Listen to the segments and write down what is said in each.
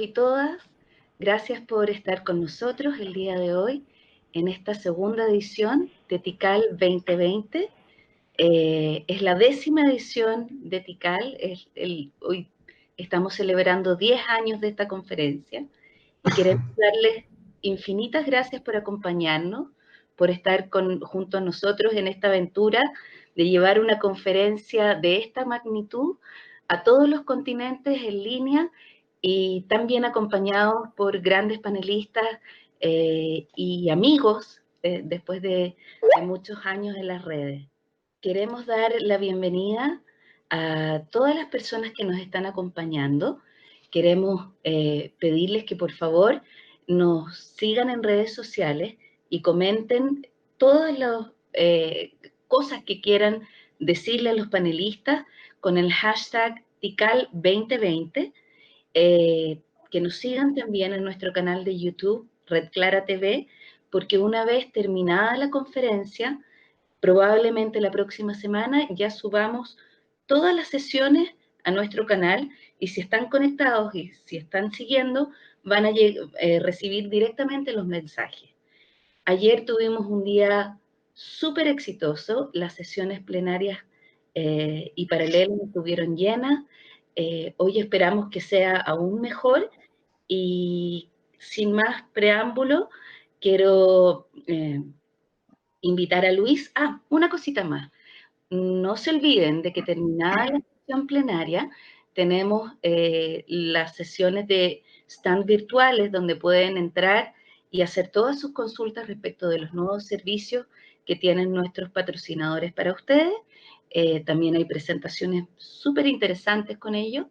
y todas, gracias por estar con nosotros el día de hoy en esta segunda edición de TICAL2020. Es la 10ª edición de TICAL, hoy estamos celebrando 10 años de esta conferencia y queremos darles infinitas gracias por acompañarnos, por estar junto a nosotros en esta aventura de llevar una conferencia de esta magnitud a todos los continentes en línea y también acompañados por grandes panelistas y amigos después de muchos años en las redes. Queremos dar la bienvenida a todas las personas que nos están acompañando. Queremos pedirles que por favor nos sigan en redes sociales y comenten todas las cosas que quieran decirle a los panelistas con el hashtag TICAL2020, que nos sigan también en nuestro canal de YouTube, RedCLARA TV, porque una vez terminada la conferencia, probablemente la próxima semana ya subamos todas las sesiones a nuestro canal y si están conectados y si están siguiendo, van a recibir directamente los mensajes. Ayer tuvimos un día súper exitoso, las sesiones plenarias y paralelas estuvieron llenas. Hoy esperamos que sea aún mejor y sin más preámbulo, quiero invitar a Luis. Una cosita más. No se olviden de que terminada la sesión plenaria, tenemos las sesiones de stand virtuales donde pueden entrar y hacer todas sus consultas respecto de los nuevos servicios que tienen nuestros patrocinadores para ustedes. También hay presentaciones súper interesantes con ellos.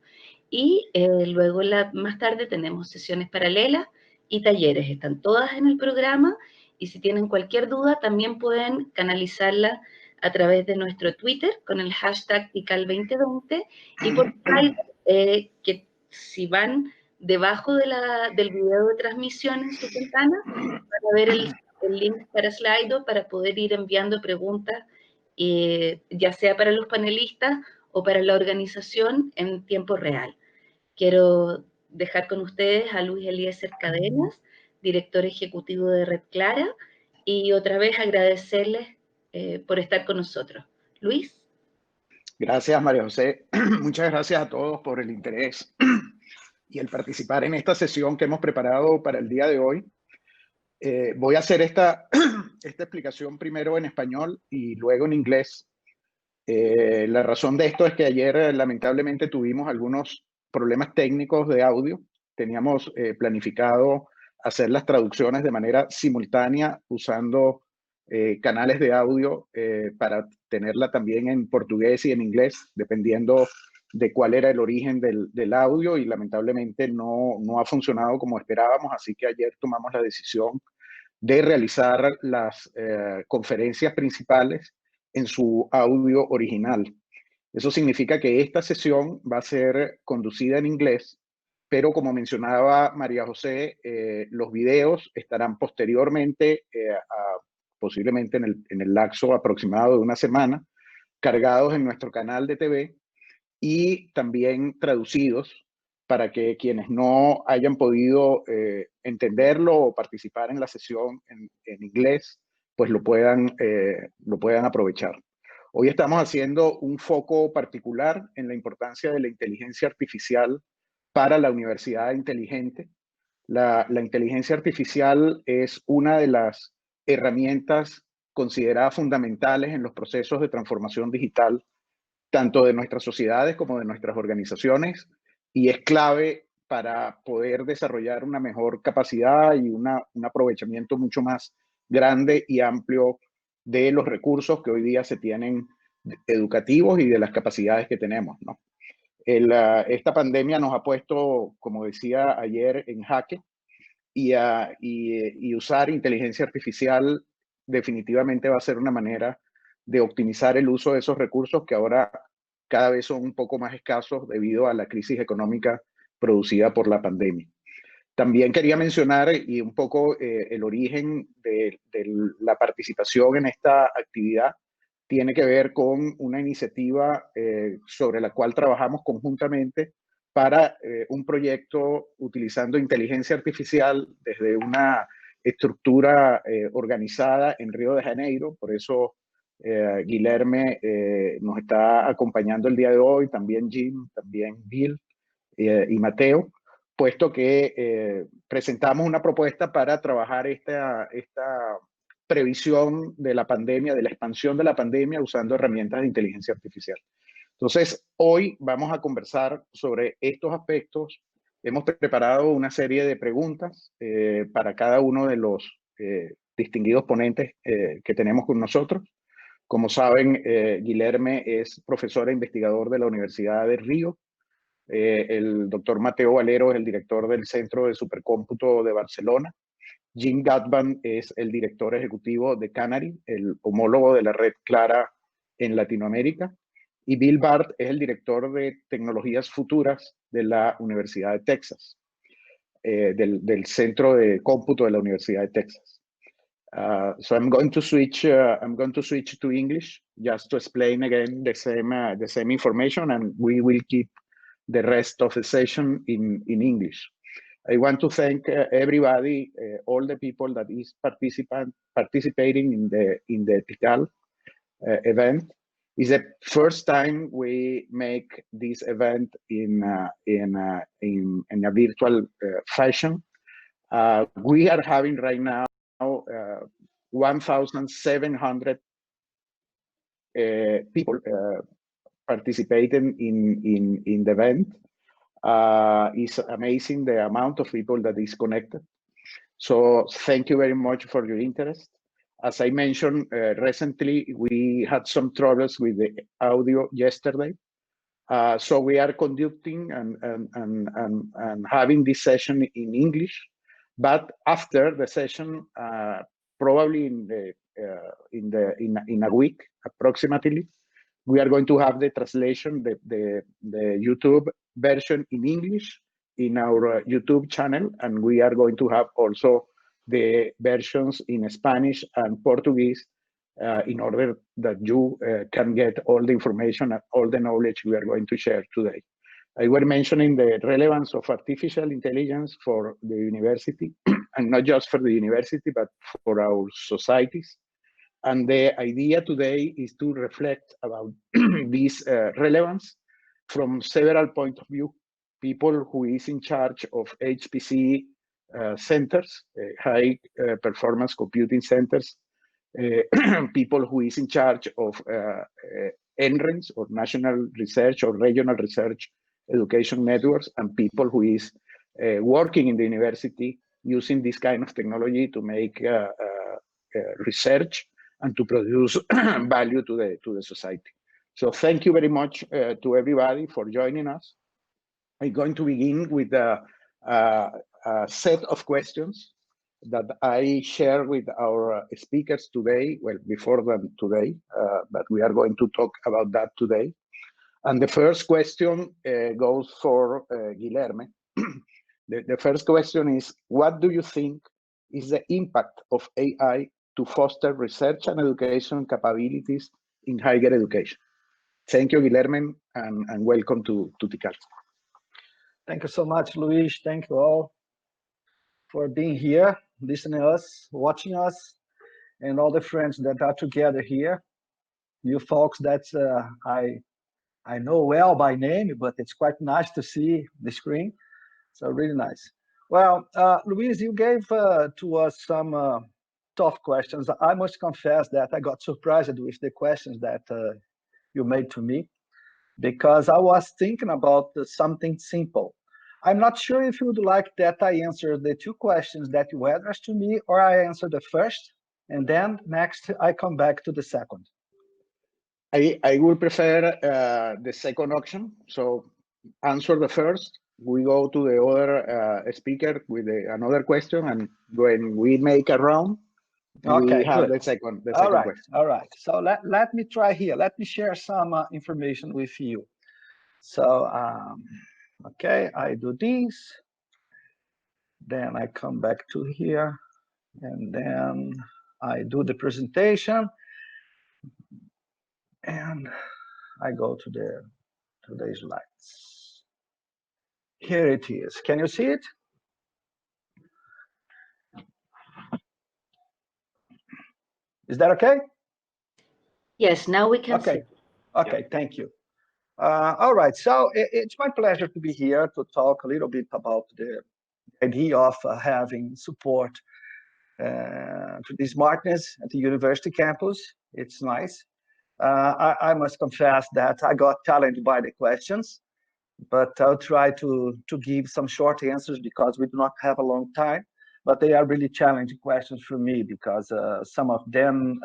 Y luego más tarde tenemos sesiones paralelas y talleres. Están todas en el programa y si tienen cualquier duda también pueden canalizarla a través de nuestro Twitter con el hashtag TICAL2020 y por Skype, que si van debajo del video de transmisión en su ventana, van a ver el link para Slido para poder ir enviando preguntas, ya sea para los panelistas o para la organización en tiempo real. Quiero dejar con ustedes a Luis Eliezer Cadenas, director ejecutivo de RedCLARA, y otra vez agradecerles por estar con nosotros. Luis. Gracias, María José. Muchas gracias a todos por el interés y el participar en esta sesión que hemos preparado para el día de hoy. Voy a hacer esta explicación primero en español y luego en inglés. La razón de esto es que ayer lamentablemente tuvimos algunos problemas técnicos de audio. Teníamos planificado hacer las traducciones de manera simultánea usando canales de audio para tenerla también en portugués y en inglés, dependiendo de cuál era el origen del audio, y lamentablemente no ha funcionado como esperábamos, así que ayer tomamos la decisión de realizar las conferencias principales en su audio original. Eso significa que esta sesión va a ser conducida en inglés, pero como mencionaba María José, los videos estarán posteriormente, posiblemente en el lapso aproximado de una semana, cargados en nuestro canal de TV y también traducidos para que quienes no hayan podido entenderlo o participar en la sesión en inglés, pues lo puedan aprovechar. Hoy estamos haciendo un foco particular en la importancia de la inteligencia artificial para la universidad inteligente. La inteligencia artificial es una de las herramientas consideradas fundamentales en los procesos de transformación digital, tanto de nuestras sociedades como de nuestras organizaciones, y es clave para poder desarrollar una mejor capacidad y un aprovechamiento mucho más grande y amplio de los recursos que hoy día se tienen educativos y de las capacidades que tenemos, ¿no? Esta pandemia nos ha puesto, como decía ayer, en jaque, y usar inteligencia artificial definitivamente va a ser una manera de optimizar el uso de esos recursos que ahora cada vez son un poco más escasos debido a la crisis económica producida por la pandemia. También quería mencionar y un poco el origen de la participación en esta actividad tiene que ver con una iniciativa sobre la cual trabajamos conjuntamente para un proyecto utilizando inteligencia artificial desde una estructura organizada en Río de Janeiro. Por eso Guilherme nos está acompañando el día de hoy, también Jim, también Bill y Mateo, puesto que presentamos una propuesta para trabajar esta previsión de la pandemia, de la expansión de la pandemia usando herramientas de inteligencia artificial. Entonces, hoy vamos a conversar sobre estos aspectos. Hemos preparado una serie de preguntas para cada uno de los distinguidos ponentes que tenemos con nosotros. Como saben, Guilherme es profesor e investigador de la Universidad de Río. El doctor Mateo Valero es el director del Centro de Supercómputo de Barcelona. Jim Ghadbane es el director ejecutivo de CANARIE, el homólogo de la RedCLARA en Latinoamérica. Y Bill Barth es el director de Tecnologías Futuras de la Universidad de Texas, del Centro de Cómputo de la Universidad de Texas. So I'm going to switch to English just to explain again the same information, and we will keep the rest of the session in English. I want to thank everybody, all the people that is participating in the TICAL event. It's the first time we make this event in a virtual fashion. We are having right now 1,700 people participating in the event. It's amazing the amount of people that is connected. So thank you very much for your interest. As I mentioned, recently we had some troubles with the audio yesterday. So we are conducting and having this session in English. But after the session, probably in a week approximately, we are going to have the translation, the YouTube version in English in our YouTube channel, and we are going to have also the versions in Spanish and Portuguese in order that you can get all the information and all the knowledge we are going to share today. I were mentioning the relevance of artificial intelligence for the university, and not just for the university, but for our societies. And the idea today is to reflect about this relevance from several points of view. People who is in charge of HPC centers, high performance computing centers, people who is in charge of NRENs, or national research or regional research education networks, and people who is working in the university using this kind of technology to make research and to produce value to the society. So thank you very much to everybody for joining us. I'm going to begin with a set of questions that I share with our speakers today, well, before them today, but we are going to talk about that today. And the first question goes for Guilherme. The first question is, what do you think is the impact of AI to foster research and education capabilities in higher education? Thank you, Guilherme, and welcome to TICAL. Thank you so much, Luis. Thank you all for being here, listening to us, watching us, and all the friends that are together here. You folks that I know well by name, but it's quite nice to see the screen. So really nice. Well, Luis, you gave to us some tough questions. I must confess that I got surprised with the questions that you made to me, because I was thinking about something simple. I'm not sure if you would like that I answer the two questions that you addressed to me, or I answer the first, and then next I come back to the second. I would prefer the second option. So answer the first. We go to the other speaker with another question, and when we make a round, okay, we have good. the second question. All right. So let me try here. Let me share some information with you. So, okay, I do this. Then I come back to here, and then I do the presentation, and I go to the slides. Here it is. Can you see it? Is that okay? Yes, now we can see. Okay, thank you. All right, so it's my pleasure to be here to talk a little bit about the idea of having support to the smartness at the university campus. It's nice. I must confess that I got challenged by the questions, but I'll try to give some short answers because we do not have a long time. But they are really challenging questions for me because some of them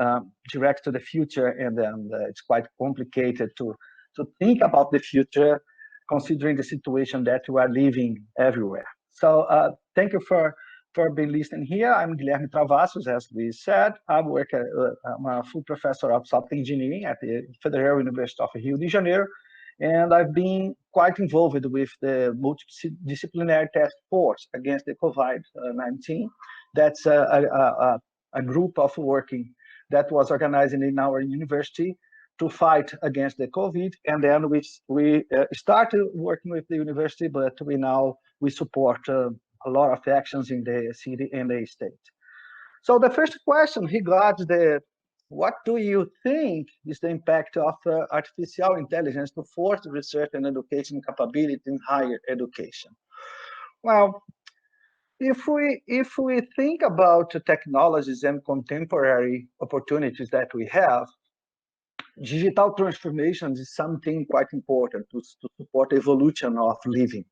direct to the future, and then it's quite complicated to think about the future, considering the situation that we are living everywhere. So thank you for being listening here. I'm Guilherme Travassos, as we said. I'm a full professor of software engineering at the Federal University of Rio de Janeiro, and I've been quite involved with the multidisciplinary task force against the COVID-19. That's a group of working that was organized in our university to fight against the COVID. And then we started working with the university, but we support a lot of actions in the city and the state. So the first question regards what do you think is the impact of artificial intelligence to force research and education capability in higher education? Well, if we think about technologies and contemporary opportunities that we have, digital transformation is something quite important to support the evolution of living.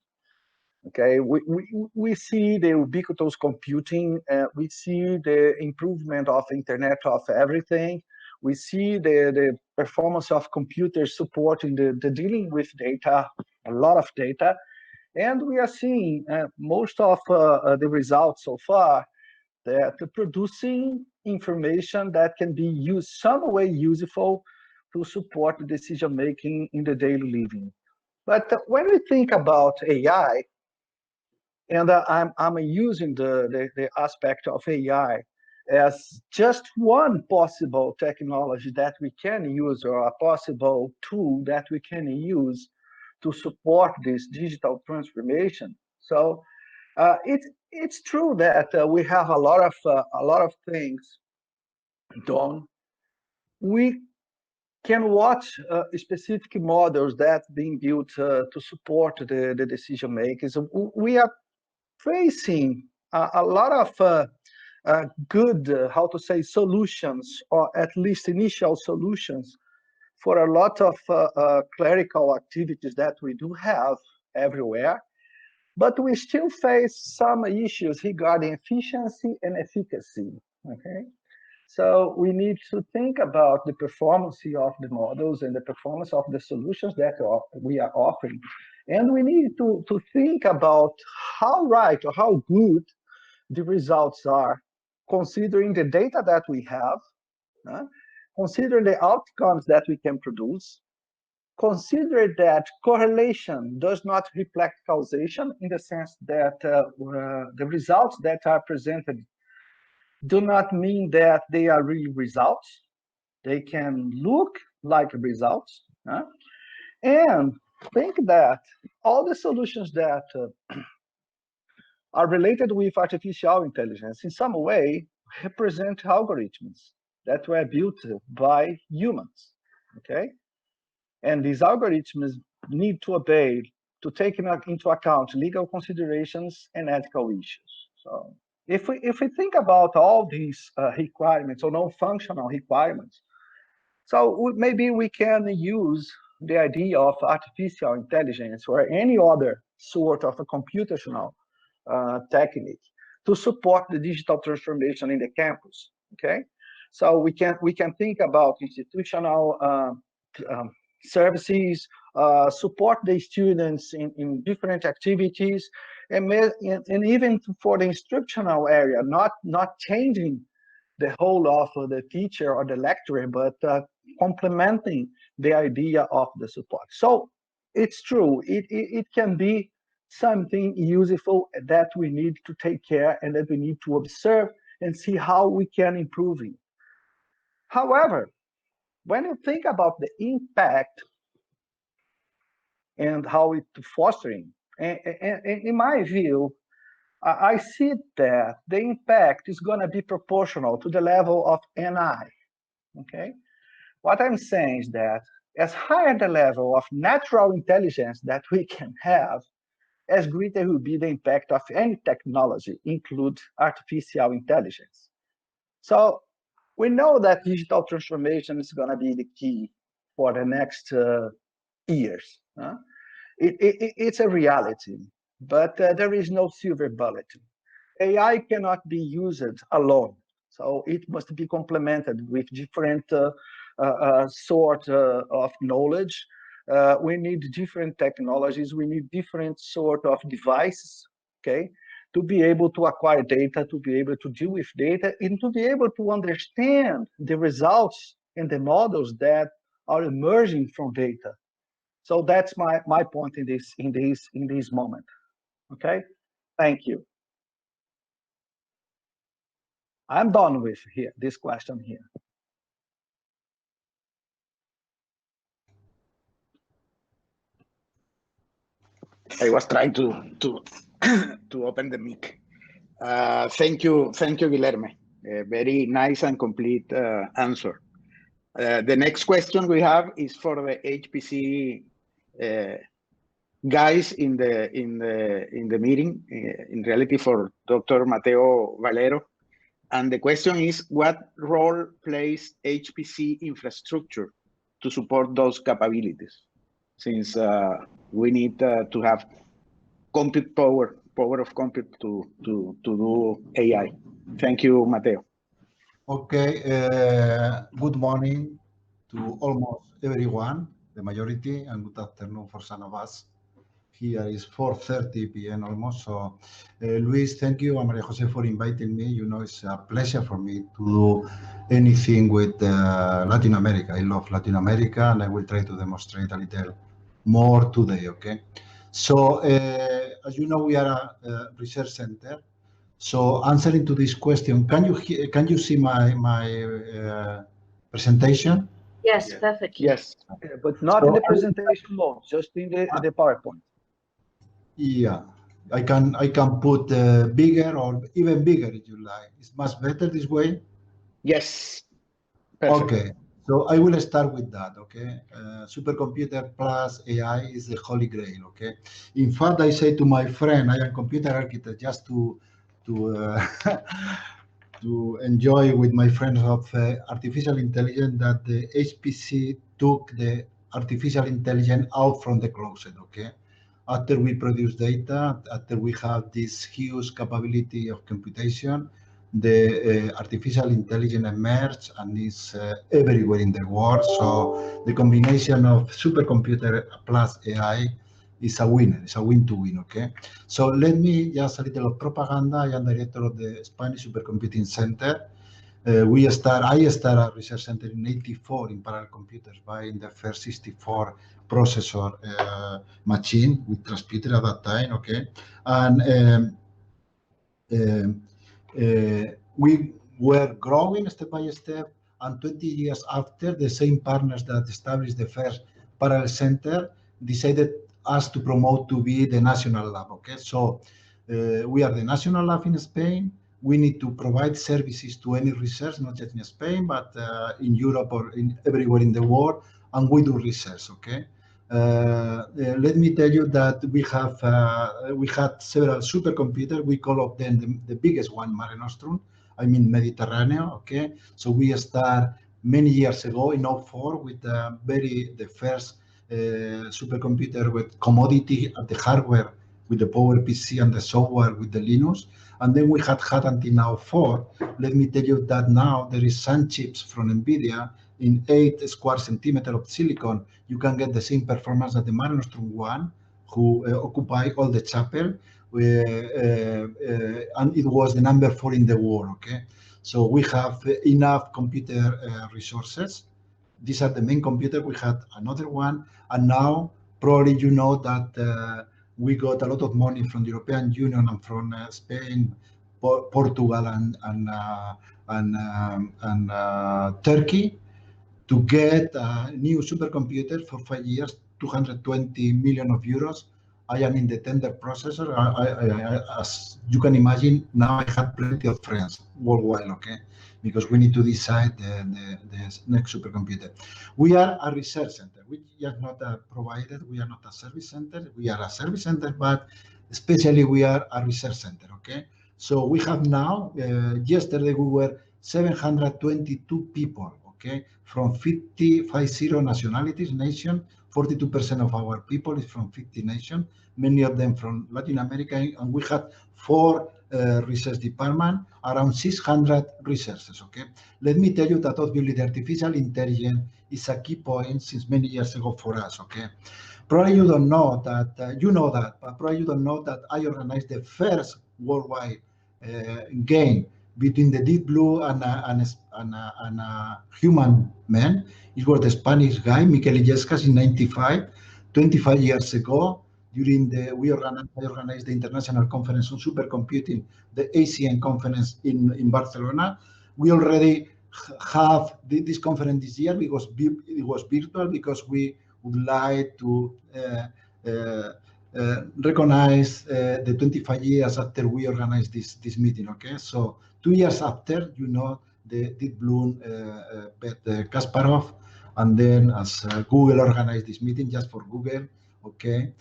Okay, we see the ubiquitous computing, we see the improvement of Internet of everything, we see the performance of computers supporting the dealing with data, a lot of data, and we are seeing most of the results so far that producing information that can be used some way useful to support the decision making in the daily living. But when we think about AI, and I'm using the aspect of AI as just one possible technology that we can use, or a possible tool that we can use to support this digital transformation. So it's true that we have a lot of things done. We can watch specific models that being built to support the decision makers. We are facing a lot of good, how to say, solutions, or at least initial solutions for a lot of clerical activities that we do have everywhere. But we still face some issues regarding efficiency and efficacy, okay? So we need to think about the performance of the models and the performance of the solutions that we are offering. And we need to think about how right or how good the results are, considering the data that we have, consider the outcomes that we can produce, consider that correlation does not reflect causation, in the sense that the results that are presented do not mean that they are really results. They can look like results. And think that all the solutions that are related with artificial intelligence in some way represent algorithms that were built by humans, okay? And these algorithms need to obey, to take into account legal considerations and ethical issues. So if we think about all these requirements, or non-functional requirements, so maybe we can use the idea of artificial intelligence or any other sort of a computational technique to support the digital transformation in the campus. Okay, so we can think about institutional services, support the students in different activities, and even for the instructional area, not changing the whole of the teacher or the lecturer, but complementing the idea of the support. So it's true, it can be something useful that we need to take care and that we need to observe and see how we can improve it. However, when you think about the impact and how it's fostering, And in my view, I see that the impact is going to be proportional to the level of NI, okay? What I'm saying is that as higher the level of natural intelligence that we can have, as greater will be the impact of any technology, include artificial intelligence. So we know that digital transformation is going to be the key for the next years. It's a reality, but there is no silver bullet. AI cannot be used alone, so it must be complemented with different sort of knowledge. We need different technologies, we need different sort of devices, okay, to be able to acquire data, to be able to deal with data, and to be able to understand the results and the models that are emerging from data. So that's my point in this moment. Okay, thank you. I'm done with this question here. I was trying to open the mic. Thank you, Guilherme. A very nice and complete answer. The next question we have is for the HPC guys in the meeting, in reality for Dr. Mateo Valero. And the question is, what role plays HPC infrastructure to support those capabilities? Since we need to have compute power of compute to do AI. Thank you, Mateo. Okay, good morning to almost everyone, the majority, and good afternoon for some of us. Here is 4:30 p.m. almost. So, Luis, thank you, and Maria Jose, for inviting me. You know, it's a pleasure for me to do anything with Latin America. I love Latin America, and I will try to demonstrate a little more today, okay? So, as you know, we are a research center. So, answering to this question, can you see my presentation? Yes, perfectly. Yes, but not in the presentation mode, just in the PowerPoint. Yeah, I can put bigger or even bigger if you like. It's much better this way. Yes. Perfect. Okay, so I will start with that. Okay, supercomputer plus AI is the holy grail. Okay, in fact, I say to my friend, I am computer architect, just to to enjoy with my friends of artificial intelligence, that the HPC took the artificial intelligence out from the closet. Okay. After we produce data, after we have this huge capability of computation, the artificial intelligence emerged and is everywhere in the world. So the combination of supercomputer plus AI is a winner. It's a win-to-win, okay? So let me just a little of propaganda. I am director of the Spanish Supercomputing Center. I started a research center in '84 in parallel computers, buying the first 64 processor machine with transmitter at that time, okay? And we were growing step by step, and 20 years after, the same partners that established the first parallel center decided us to promote to be the national lab, okay? So we are the national lab in Spain. We need to provide services to any research, not just in Spain, but in Europe or everywhere in the world, and we do research, okay? Let me tell you that we had several supercomputers. We call them the biggest one, Mare Nostrum, I mean Mediterranean, okay? So we start many years ago in '04 with the first supercomputer with commodity at the hardware, with the PowerPC, and the software with the Linux. And then we had until now 4. Let me tell you that now there is some chips from NVIDIA in 8 square centimeters of silicon. You can get the same performance that the Mare Nostrum one, who occupy all the chapel, and it was the number 4 in the world, okay? So we have enough computer resources. These are the main computers. We had another one, and now probably you know that we got a lot of money from the European Union and from Spain, Portugal, and Turkey to get a new supercomputer for 5 years, 220 million euros, I am in the tender process. As you can imagine, now I have plenty of friends worldwide, okay? Because we need to decide the next supercomputer. We are a research center. We are not a provider. We are not a service center. We are a service center, but especially we are a research center, okay? So we have now, yesterday we were 722 people, okay? From 50 nationalities, nation. 42% of our people is from 50 nations, many of them from Latin America, and we had 4 research departments, around 600 researchers, okay? Let me tell you that obviously the artificial intelligence is a key point since many years ago for us, okay? Probably you don't know that, you know that, but probably you don't know that I organized the first worldwide game between the Deep Blue and a human man. It was the Spanish guy, Miquel Illescas, in 95, 25 years ago. During I organized the International Conference on Supercomputing, the ACN conference in Barcelona. We already have this conference this year because it was virtual, because we would like to recognize the 25 years after we organized this meeting, okay? So 2 years after, you know, the Deep Blue bet Kasparov, and then as Google organized this meeting just for Google, okay?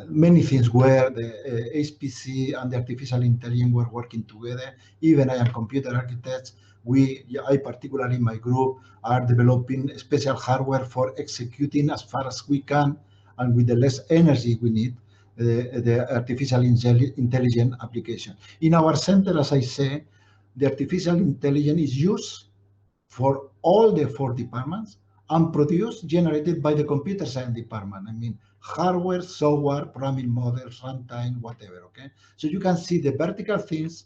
Many things where the HPC and the artificial intelligence were working together. Even I am computer architects. I particularly, my group, are developing special hardware for executing as far as we can and with the less energy we need, the artificial intelligence application. In our center, as I say, the artificial intelligence is used for all the 4 departments and produced, generated by the computer science department. I mean, hardware, software, programming models, runtime, whatever, okay? So you can see the vertical things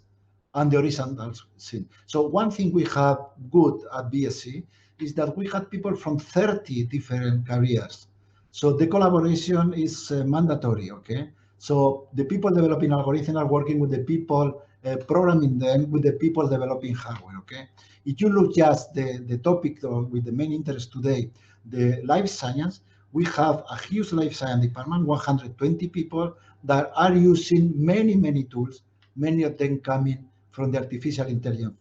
and the horizontal thing. So one thing we have good at BSc is that we have people from 30 different careers. So the collaboration is mandatory, okay? So the people developing algorithms are working with the people programming them, with the people developing hardware, okay? If you look just the topic with the main interest today, the life science, we have a huge life science department, 120 people that are using many tools, many of them coming from the artificial intelligence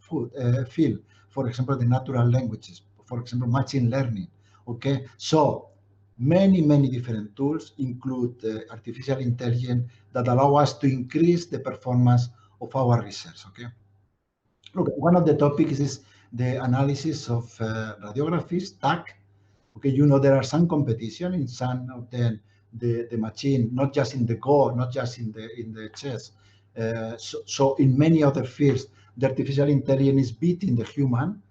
field. For example, the natural languages, for example, machine learning, okay? So many different tools include artificial intelligence that allow us to increase the performance of our research, okay? Look, one of the topics is the analysis of radiographies, TAC. Okay, you know, there are some competition in some of them, the machine, not just in the core, not just in the chest. So in many other fields, the artificial intelligence is beating the human.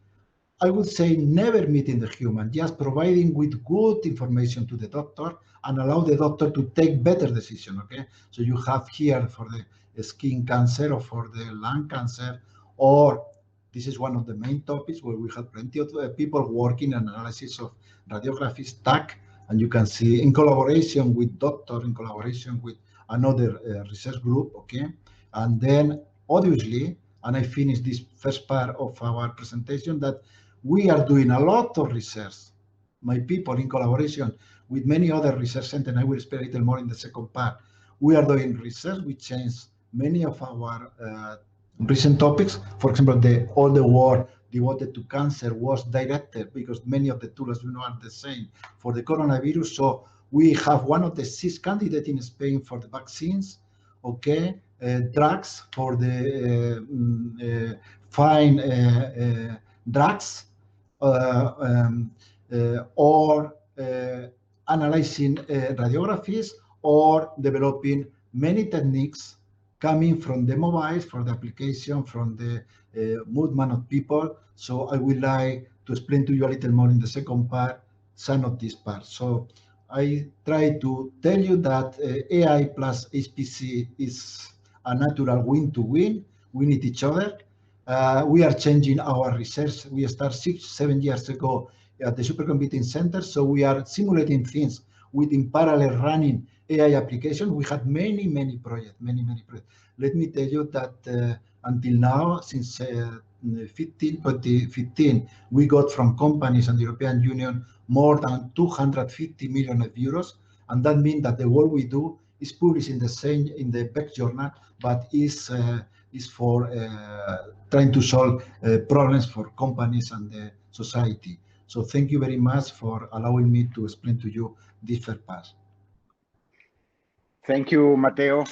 I would say never meeting the human, just providing with good information to the doctor and allow the doctor to take better decision, okay? So you have here for the skin cancer or for the lung cancer, or this is one of the main topics where we have plenty of people working on analysis of radiographies, TAC, and you can see in collaboration with doctor, in collaboration with another research group, okay? And then obviously, and I finished this first part of our presentation, that we are doing a lot of research, my people, in collaboration with many other research centers, and I will explain a little more in the second part. We are doing research. We changed many of our recent topics. For example, all the work devoted to cancer was directed, because many of the tools, you know, are the same for the coronavirus. So we have one of the 6 candidates in Spain for the vaccines, okay? Drugs for the fine drugs, or analyzing radiographies, or developing many techniques coming from the mobiles, for the application, from the movement of people. So I would like to explain to you a little more in the second part, some of this part. So I try to tell you that AI plus HPC is a natural win-to-win. We need each other. We are changing our research. We started 6-7 years ago at the Supercomputing Center. So we are simulating things with in parallel running AI applications. We had many projects, many projects. Let me tell you that until now, since 2015, we got from companies and the European Union more than 250 million euros. And that means that the work we do is published in the Beck journal, but is for trying to solve problems for companies and the society. So thank you very much for allowing me to explain to you this first part. Thank you, Mateo.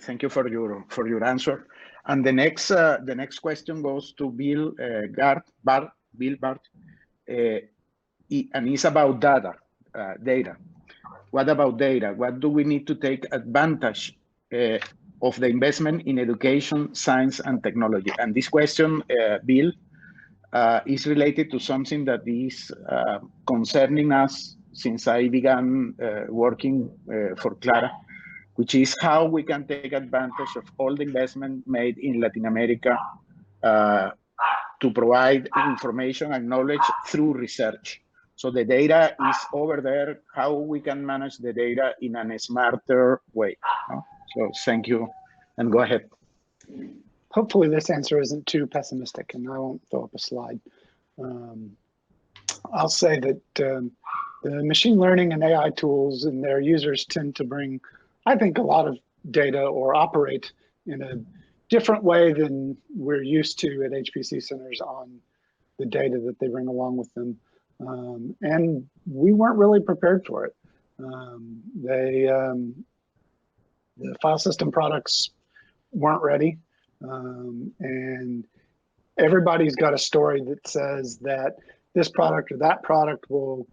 Thank you for your answer. And the next question goes to Bill Barth, and it's about data. What about data? What do we need to take advantage of the investment in education, science, and technology? And this question, Bill, is related to something that is concerning us since I began working for Clara, which is how we can take advantage of all the investment made in Latin America to provide information and knowledge through research. So the data is over there, how we can manage the data in a smarter way. So thank you, and go ahead. Hopefully this answer isn't too pessimistic, and I won't throw up a slide. I'll say that the machine learning and AI tools and their users tend to bring, I think, a lot of data or operate in a different way than we're used to at HPC centers on the data that they bring along with them. And we weren't really prepared for it. The file system products weren't ready. And everybody's got a story that says that this product or that product will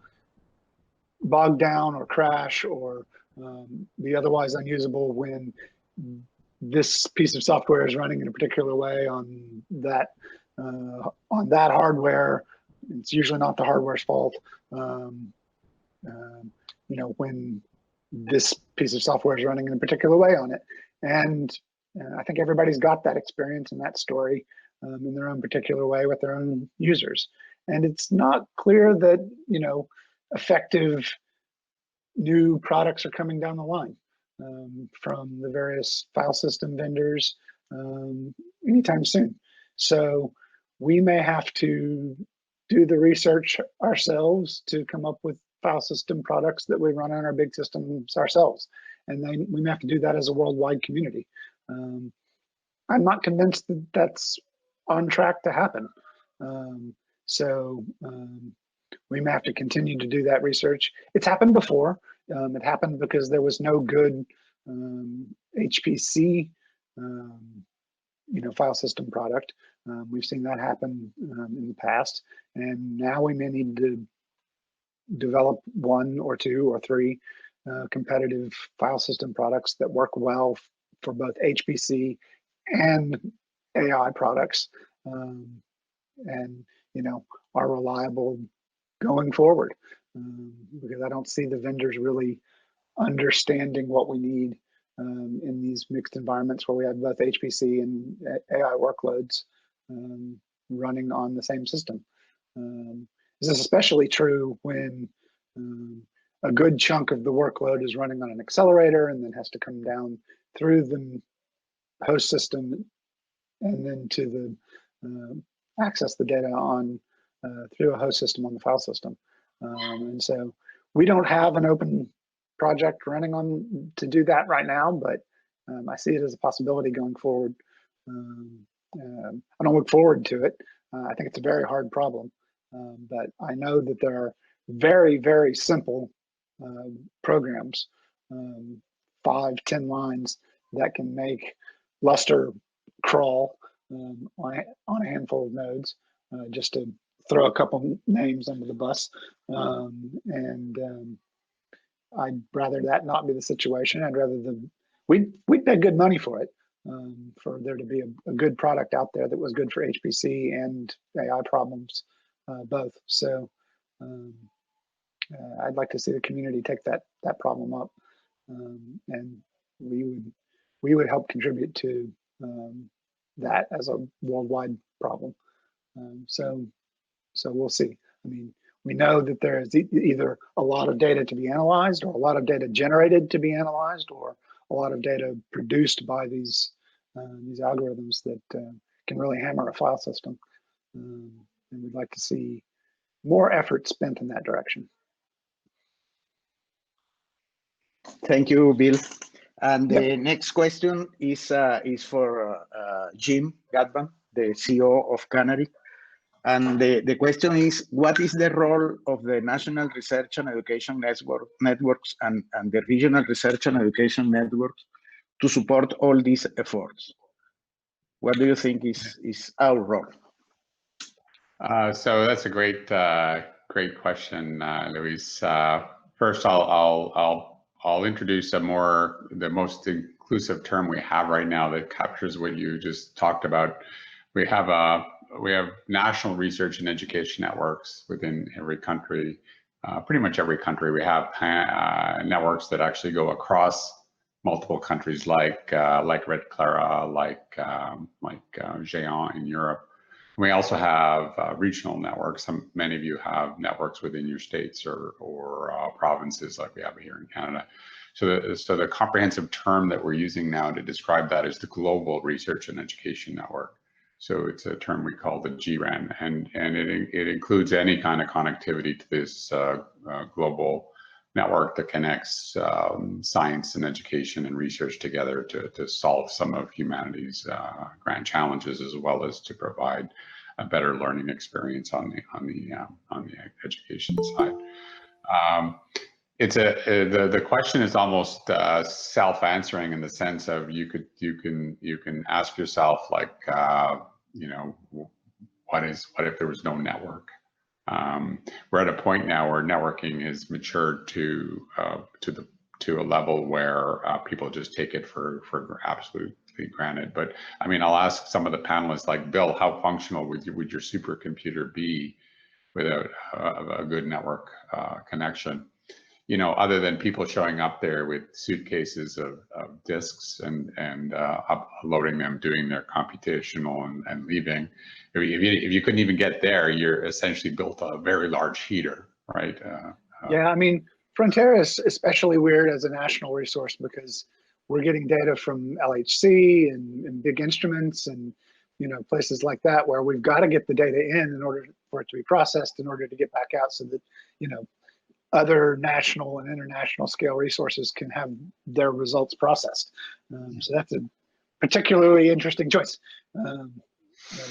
bog down or crash or be otherwise unusable when this piece of software is running in a particular way on that hardware. It's usually not the hardware's fault. You know, when this piece of software is running in a particular way on it. And I think everybody's got that experience and that story in their own particular way with their own users. And it's not clear that, you know, effective new products are coming down the line from the various file system vendors anytime soon. So we may have to do the research ourselves to come up with file system products that we run on our big systems ourselves. And then we may have to do that as a worldwide community. I'm not convinced that that's on track to happen. We may have to continue to do that research. It's happened before. It happened because there was no good HPC you know, file system product. We've seen that happen in the past. And now we may need to develop one or two or three competitive file system products that work well for both HPC and AI products, and you know, are reliable going forward. Because I don't see the vendors really understanding what we need in these mixed environments where we have both HPC and AI workloads running on the same system. This is especially true when a good chunk of the workload is running on an accelerator and then has to come down through the host system and then to the access the data on through a host system on the file system. And so we don't have an open project running on to do that right now, but I see it as a possibility going forward. I don't look forward to it. I think it's a very hard problem, but I know that there are very, very simple programs, 5-10 lines that can make Lustre crawl on a handful of nodes, just to throw a couple names under the bus. I'd rather that not be the situation. I'd rather we'd pay good money for it, for there to be a good product out there that was good for HPC and AI problems, both. So I'd like to see the community take that problem up, and we would help contribute to that as a worldwide problem. So we'll see. I mean, we know that there is either a lot of data to be analyzed, or a lot of data generated to be analyzed, or a lot of data produced by these algorithms that can really hammer a file system. And we'd like to see more effort spent in that direction. Thank you, Bill. And the next question is for Jim Ghadbane, the CEO of CANARIE. And the question is, what is the role of the National Research and Education Networks and the Regional Research and Education Networks to support all these efforts? What do you think is our role? So that's a great question, Luis. First, I'll introduce the most inclusive term we have right now that captures what you just talked about. We have national research and education networks within every country. Pretty much every country we have networks that actually go across multiple countries, like RedCLARA, like Géant in Europe. We also have regional networks. Many of you have networks within your states or provinces, like we have here in Canada. So the comprehensive term that we're using now to describe that is the Global Research and Education Network. So it's a term we call the GREN, and it includes any kind of connectivity to this global network that connects science and education and research together to solve some of humanity's grand challenges, as well as to provide a better learning experience on the education side. The question is almost self-answering in the sense of you can ask yourself, like, what if there was no network? We're at a point now where networking has matured to a level where people just take it for absolutely granted. But I mean, I'll ask some of the panelists, like Bill, how functional would your supercomputer be without a good network connection? Other than people showing up there with suitcases of disks and uploading them, doing their computational and leaving. If you couldn't even get there, you're essentially built a very large heater, right? Yeah, I mean, Frontera is especially weird as a national resource because we're getting data from LHC and big instruments and places like that where we've got to get the data in order for it to be processed, in order to get back out, so that other national and international scale resources can have their results processed. So that's a particularly interesting choice. The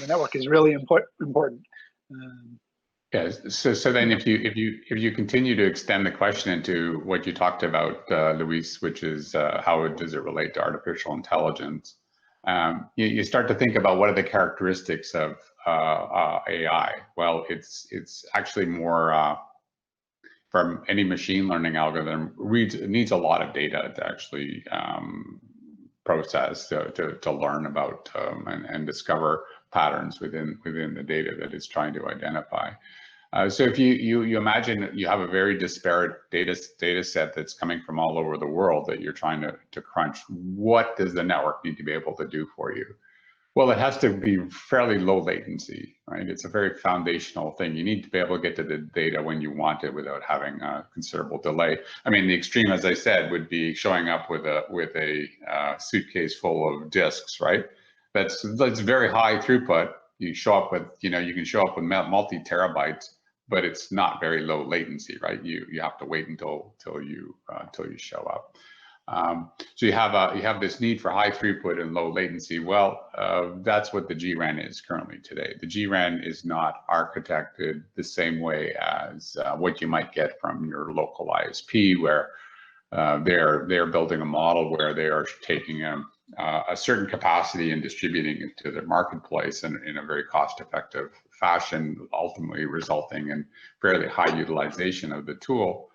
network is really important. Yeah. So then, if you continue to extend the question into what you talked about, Luis, which is how does it relate to artificial intelligence? You start to think about what are the characteristics of AI. Well, it's actually more. From any machine learning algorithm, it needs a lot of data to actually process, to learn about and discover patterns within the data that it's trying to identify. So if you imagine you have a very disparate data set that's coming from all over the world that you're trying to crunch, what does the network need to be able to do for you? Well, it has to be fairly low latency, right? It's a very foundational thing. You need to be able to get to the data when you want it without having a considerable delay. I mean, the extreme, as I said, would be showing up with a suitcase full of disks, right? That's very high throughput. You show up with, you can show up with multi-terabytes, but it's not very low latency, right? You have to wait until you show up. So you have this need for high throughput and low latency. Well, that's what the GREN is currently today. The GREN is not architected the same way as what you might get from your local ISP, where they're building a model where they are taking a certain capacity and distributing it to the marketplace in a very cost-effective fashion, ultimately resulting in fairly high utilization of the tool.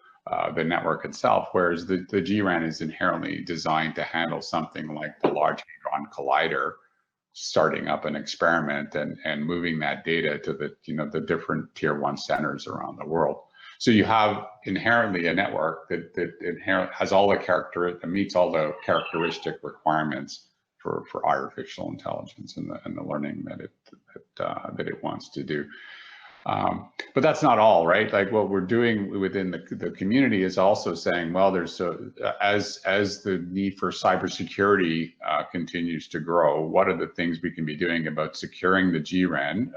The network itself, whereas the GREN is inherently designed to handle something like the Large Hadron Collider, starting up an experiment and moving that data to the different tier 1 centers around the world. So you have inherently a network that has all the meets all the characteristic requirements for artificial intelligence and the learning that it wants to do. But that's not all, right? Like, what we're doing within the community is also saying, well, there's as the need for cybersecurity continues to grow, what are the things we can be doing about securing the GREN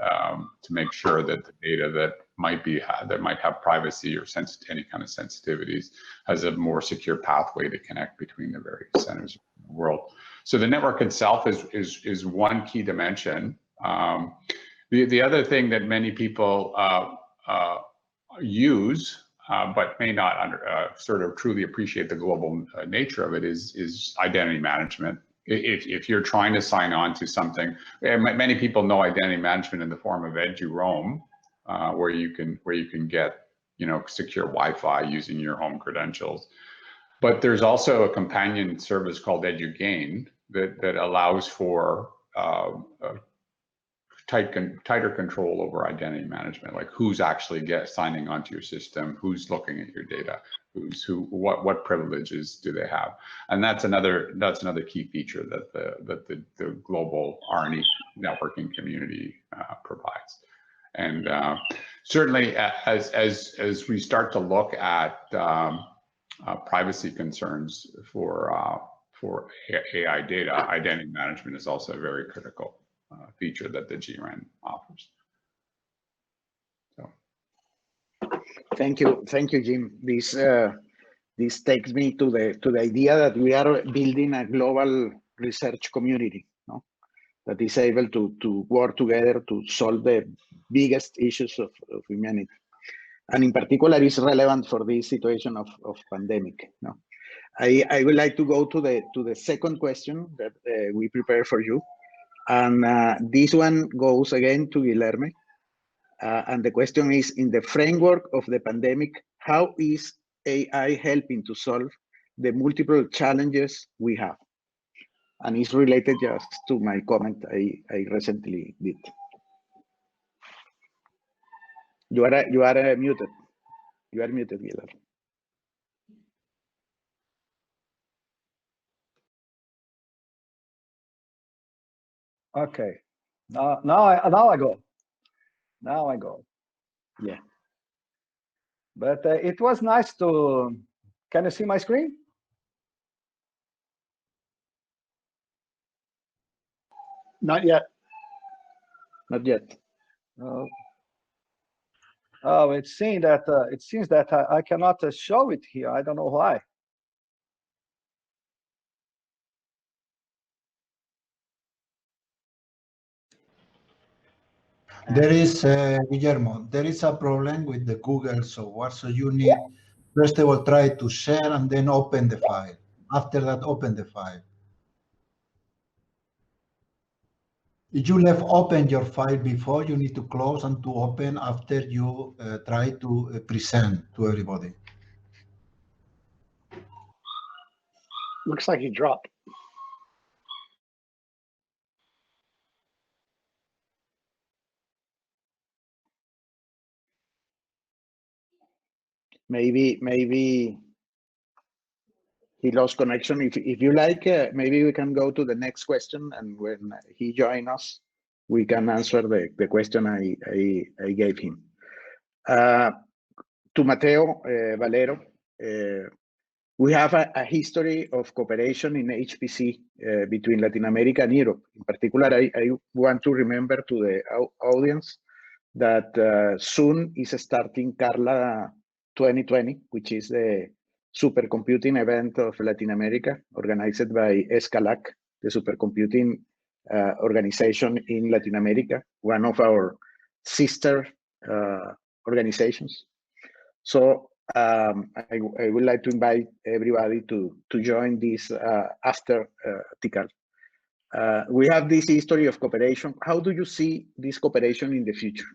to make sure that the data might have privacy or any kind of sensitivities, has a more secure pathway to connect between the various centers of the world. So the network itself is one key dimension. The other thing that many people use, but may not sort of truly appreciate the global nature of it, is identity management. If you're trying to sign on to something, many people know identity management in the form of ED2Roam, where you can get secure Wi-Fi using your home credentials. But there's also a companion service called EduGain that allows for tighter control over identity management, like who's actually signing onto your system, who's looking at your data, what privileges do they have, and that's another key feature that the global R&E networking community provides. And certainly, as we start to look at privacy concerns for AI data, identity management is also a very critical feature that the GRN offers. So, thank you, Jim. This takes me to the idea that we are building a global research community, no? That is able to work together to solve the biggest issues of humanity, and in particular is relevant for this situation of pandemic. No, I would like to go to the second question that we prepared for you. And this one goes again to Guilherme. And the question is, in the framework of the pandemic, how is AI helping to solve the multiple challenges we have? And it's related just to my comment I recently did. You are muted. You are muted, Guilherme. Okay, now I go. Now I go. Yeah. But it was nice to. Can you see my screen? Not yet. Not yet. Oh, it seems that I cannot show it here. I don't know why. There is, Guillermo, there is a problem with the Google software. So you need, first of all, try to share and then open the file. After that, open the file. If you left open your file before, you need to close and to open after you try to present to everybody. Looks like he dropped. Maybe he lost connection. If you like, maybe we can go to the next question, and when he joins us, we can answer the question I gave him. To Mateo, Valero, we have a history of cooperation in HPC between Latin America and Europe. In particular, I want to remember to the audience that soon is starting Carla 2020, which is the supercomputing event of Latin America, organized by ESCALAC, the supercomputing organization in Latin America, one of our sister organizations. So I would like to invite everybody to join this after TICAL. We have this history of cooperation. How do you see this cooperation in the future?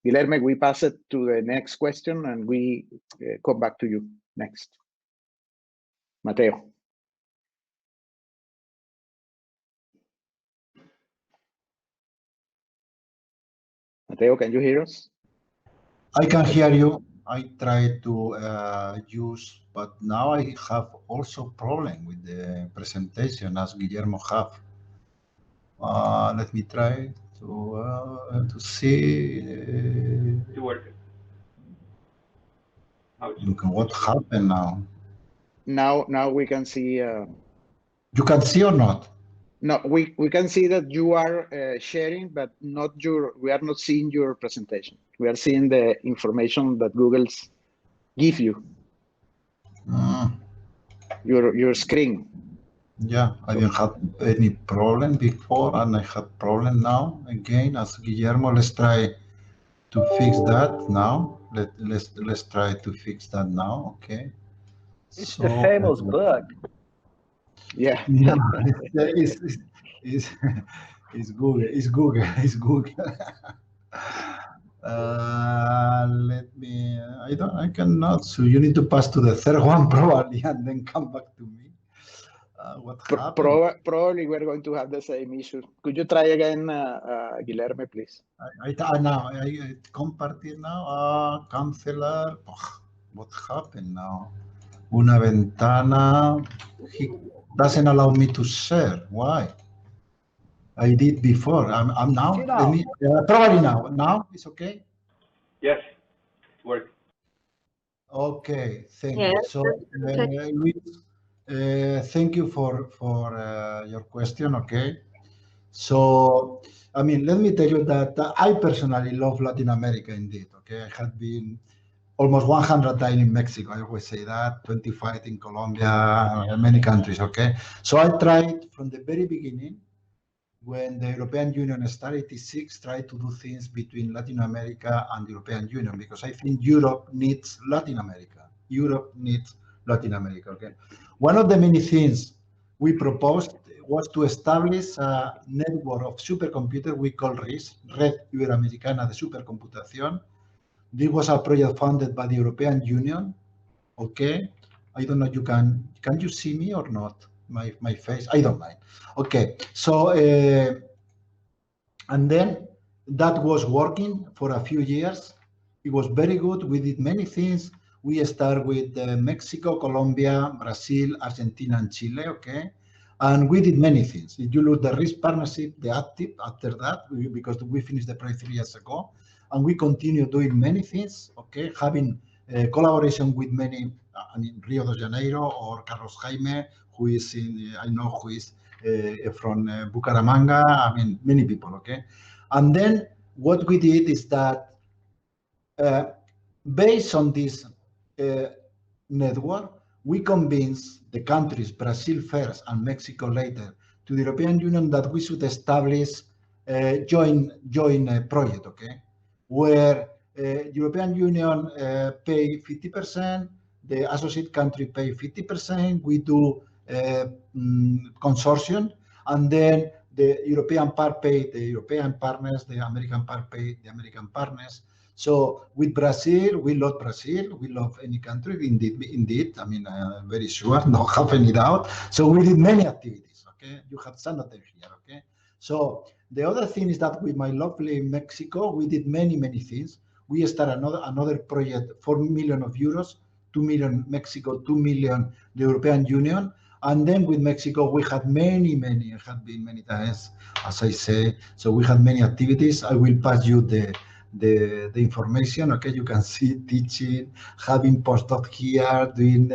Guilherme, we pass it to the next question, and we come back to you next. Mateo. Mateo, can you hear us? I can hear you. I try to use, but now I have also problem with the presentation as Guillermo have. Let me try to see. Look at what happened now. Now we can see. You can see or not? No, we can see that you are sharing, but we are not seeing your presentation. We are seeing the information that Google's give you. Your screen. Yeah, I didn't have any problem before, and I have problem now. Again, as Guillermo, let's try to fix that now. Let's try to fix that now. Okay. It's the famous bug. Yeah. Yeah, it's Google. It's Google. It's Google. Let me. I cannot. So you need to pass to the third one probably, and then come back to me. What happened? Probably we're going to have the same issue. Could you try again, Guilherme, please? Now I compartir now. Cancelar. What happened now? Una ventana. He doesn't allow me to share. Why? I did before. I'm now. Let me, probably now. Now it's okay. Yes, it's working. Okay, thank you. So, Luis, thank you for your question. Okay, so I mean, let me tell you that I personally love Latin America indeed. Okay, I have been almost 100 times in Mexico. I always say that, 25 in Colombia, many countries. Okay, so I tried from the very beginning, when the European Union started T6, try to do things between Latin America and the European Union, because I think Europe needs Latin America. Europe needs Latin America, okay? One of the many things we proposed was to establish a network of supercomputers we call RIS, Red Iberoamericana de Supercomputación. This was a project funded by the European Union, okay? I don't know, can you see me or not? My face, I don't mind. Okay, so and then that was working for a few years. It was very good. We did many things. We started with Mexico, Colombia, Brazil, Argentina, and Chile. Okay, and we did many things. If you look at the RIS partnership, the active after that, because we finished the project 3 years ago, and we continue doing many things. Okay, having collaboration with many, I mean, Rio de Janeiro or Carlos Jaime, who is in, I know who is from Bucaramanga, I mean, many people, okay? And then what we did is that based on this network, we convinced the countries, Brazil first and Mexico later, to the European Union that we should establish a joint project, okay? Where European Union pay 50%, the associate country pay 50%, we do consortium, and then the European part pay the European partners, the American part pay the American partners. So with Brazil, we love Brazil, we love any country, indeed. I mean, I'm very sure, don't have any doubt. So we did many activities, okay? You have some of them here, okay? So the other thing is that with my lovely Mexico, we did many things. We started another project, 4 million euros, 2 million Mexico, 2 million the European Union. And then with Mexico, we had many, it had been many times, as I say. So we had many activities. I will pass you the information, okay? You can see teaching, having postdoc here, doing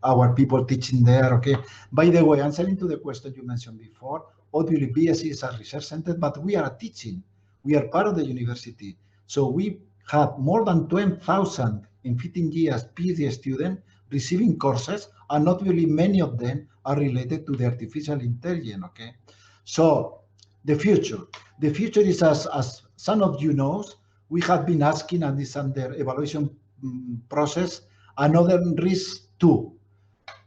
our people teaching there, okay? By the way, answering to the question you mentioned before, obviously BSc is a research center, but we are teaching. We are part of the university. So we have more than 20,000 in 15 years PhD students receiving courses, and not really many of them are related to the artificial intelligence, okay? So the future is, as some of you knows, we have been asking, and this under evaluation process, another RIS2.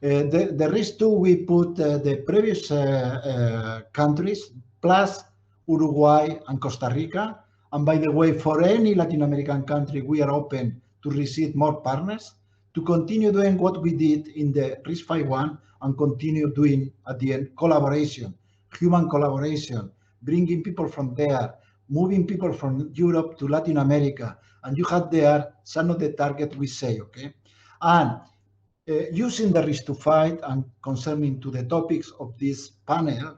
The RIS2, we put the previous countries plus Uruguay and Costa Rica. And by the way, for any Latin American country, we are open to receive more partners, to continue doing what we did in the RIS5.1 and continue doing at the end collaboration, human collaboration, bringing people from there, moving people from Europe to Latin America. And you have there some of the target we say, okay? And using the RIS2 and concerning to the topics of this panel,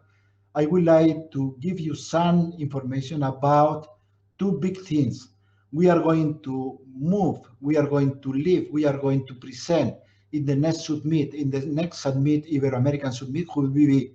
I would like to give you some information about two big things. We are going to move, we are going to live, we are going to present in the next summit, Ibero-American Summit, who will be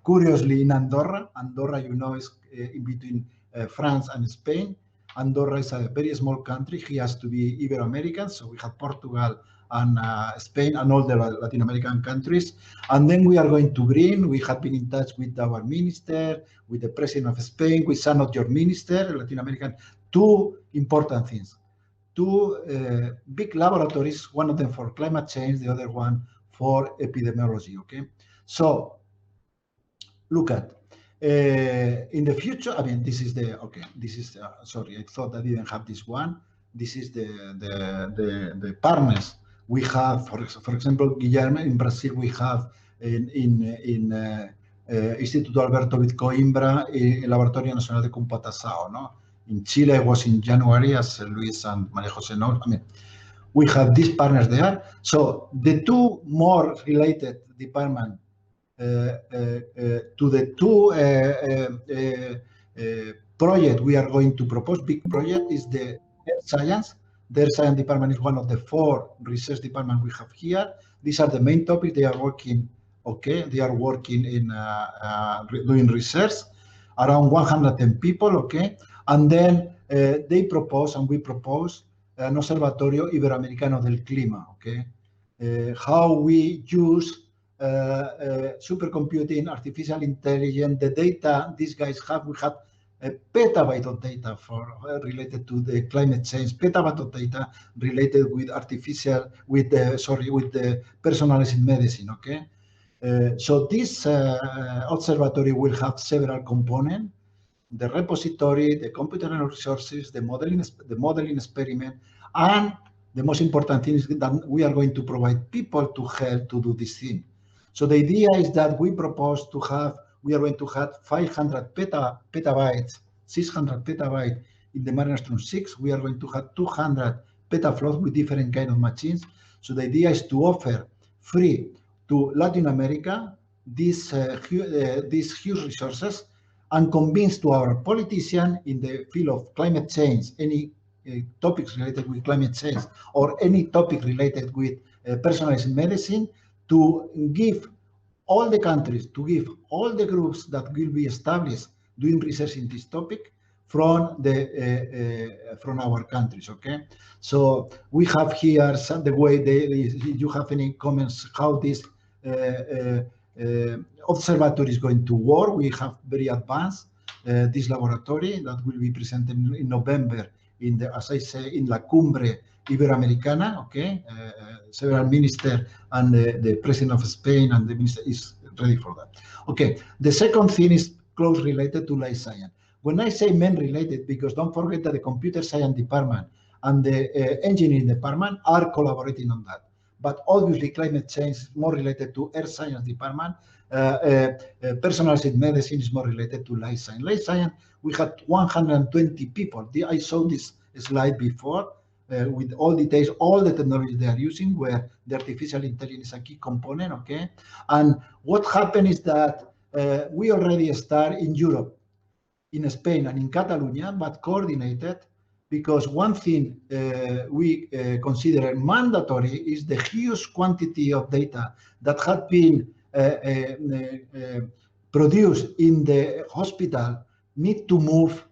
curiously in Andorra. Andorra, you know, is in between France and Spain. Andorra is a very small country. He has to be Ibero-American, so we have Portugal and Spain and all the Latin American countries. And then we are going to green. We have been in touch with our minister, with the president of Spain, with some of your minister, Latin American. Two important things. Two big laboratories, one of them for climate change, the other one for epidemiology, okay? So look at, in the future, I mean, this is the, okay, this is, sorry, I thought I didn't have this one. This is the partners. We have, for example, Guilherme, in Brazil, we have in Instituto Alberto Viz Coimbra, el Laboratorio Nacional de Computação, no? In Chile, it was in January, as Luis and María José know. I mean, we have these partners there. So the two more related departments to the two project we are going to propose, big project, is the Earth Science. The Earth Science department is one of the 4 research departments we have here. These are the main topics they are working, okay? They are working in doing research, around 110 people, okay? And then they propose, and we propose, an Observatorio Iberoamericano del Clima, okay? How we use supercomputing, artificial intelligence, the data these guys have. We have a petabyte of data for related to the climate change, petabyte of data related with artificial, with the personalized medicine, okay? So this observatory will have several components: the repository, the computational resources, the modeling experiment, and the most important thing is that we are going to provide people to help to do this thing. So the idea is that we propose to have, we are going to have 500 petabytes, 600 petabytes in the Marinastrom 6. We are going to have 200 petaflops with different kind of machines. So the idea is to offer free to Latin America these huge resources, and convince to our politicians in the field of climate change, any topics related with climate change, or any topic related with personalized medicine, to give all the countries, to give all the groups that will be established doing research in this topic from our countries, okay? So we have here the way you have any comments how this observatory is going to work. We have very advanced this laboratory that will be presented in November in the, as I say, in La Cumbre Iberoamericana, okay? Several ministers and the president of Spain and the minister is ready for that. Okay, the second thing is close related to life science. When I say main related, because don't forget that the computer science department and the engineering department are collaborating on that. But obviously climate change is more related to earth science department. Personalized medicine is more related to life science. Life science, we had 120 people. I saw this slide before with all details, all the technology they are using, where the artificial intelligence is a key component, okay? And what happened is that we already start in Europe, in Spain and in Catalonia, but coordinated, because one thing we consider mandatory is the huge quantity of data that had been produced in the hospital need to move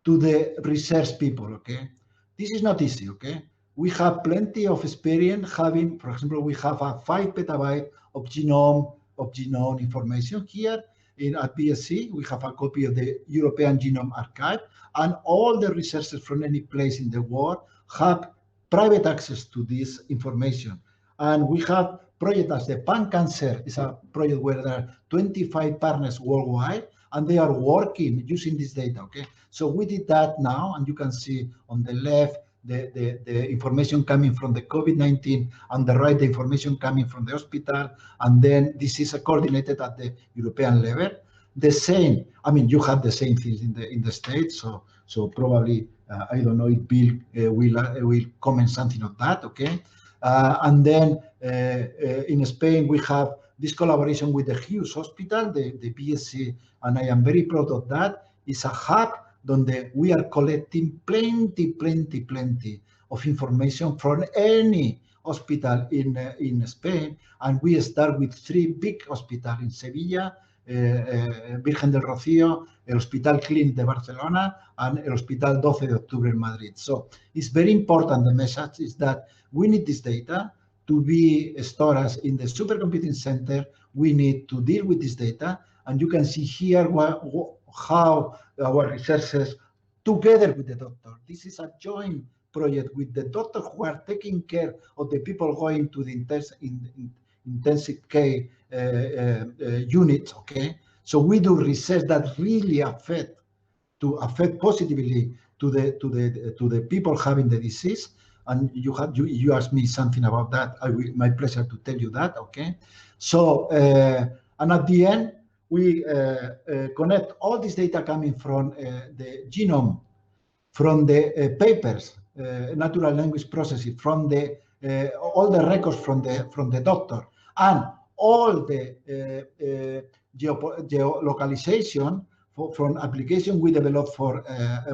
to the research people, okay? This is not easy, okay? We have plenty of experience having, for example, we have a 5 petabyte of genome information here at BSc. We have a copy of the European Genome Archive, and all the researchers from any place in the world have private access to this information. And we have projects as the Pan Cancer is a project where there are 25 partners worldwide, and they are working using this data, okay? So we did that now, and you can see on the left, the information coming from the COVID-19, on the right, the information coming from the hospital, and then this is coordinated at the European level. The same, I mean, you have the same things in the States, so probably, I don't know if Bill will comment something on that, okay? And then in Spain, we have this collaboration with the Hughes Hospital, the BSc, and I am very proud of that. It's a hub donde we are collecting plenty of information from any hospital in Spain, and we start with 3 big hospitals in Sevilla, Virgen del Rocío, el Hospital Clínic de Barcelona, and el Hospital 12 de Octubre in Madrid. So it's very important. The message is that we need this data to be stored in the supercomputing center. We need to deal with this data, and you can see here how our researchers, together with the doctor, this is a joint project with the doctor who are taking care of the people going to the intensive care units. Okay, so we do research that really affect positively to the people having the disease. And you asked me something about that. My pleasure to tell you that. Okay, so and at the end we connect all this data coming from the genome, from the papers, natural language processing, from the all the records from the doctor, and all the geolocalization from application we developed for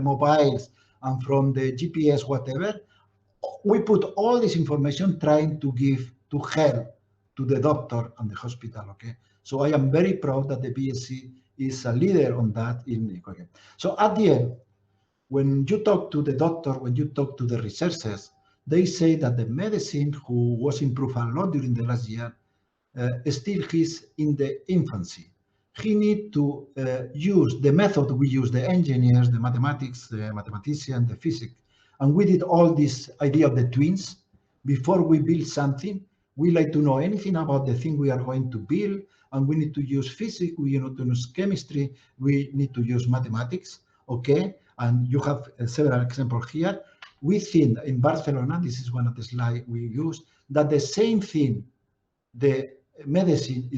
mobiles and from the GPS, whatever. We put all this information trying to help to the doctor and the hospital. Okay, so I am very proud that the BSc is a leader on that in Ecuador. So at the end, when you talk to the doctor, when you talk to the researchers, they say that the medicine who was improved a lot during the last year still is in the infancy. He need to use the method we use, the engineers, the mathematics, the mathematician, the physics. And we did all this idea of the twins. Before we build something, we like to know anything about the thing we are going to build, and we need to use physics, we need to use chemistry, we need to use mathematics, okay? And you have several examples here. We think in Barcelona, this is one of the slides we use, that the same thing, the medicine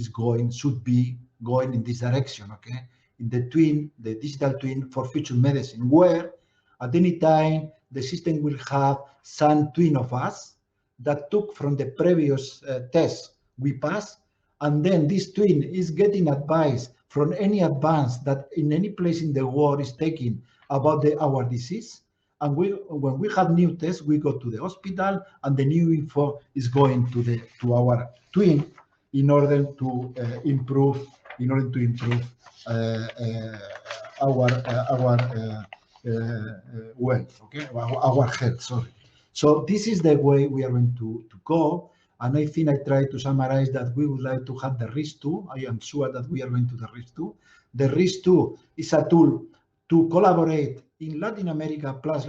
should be going in this direction, okay? In the twin, the digital twin for future medicine, where at any time the system will have some twin of us that took from the previous test we passed, and then this twin is getting advice from any advance that in any place in the world is taking about our disease. And when we have new tests, we go to the hospital, and the new info is going to our twin in order to improve our wealth, okay, our health. Sorry. So this is the way we are going to go. And I think I try to summarize that we would like to have the RIS2. I am sure that we are going to the RIS2. The RIS2 is a tool to collaborate in Latin America plus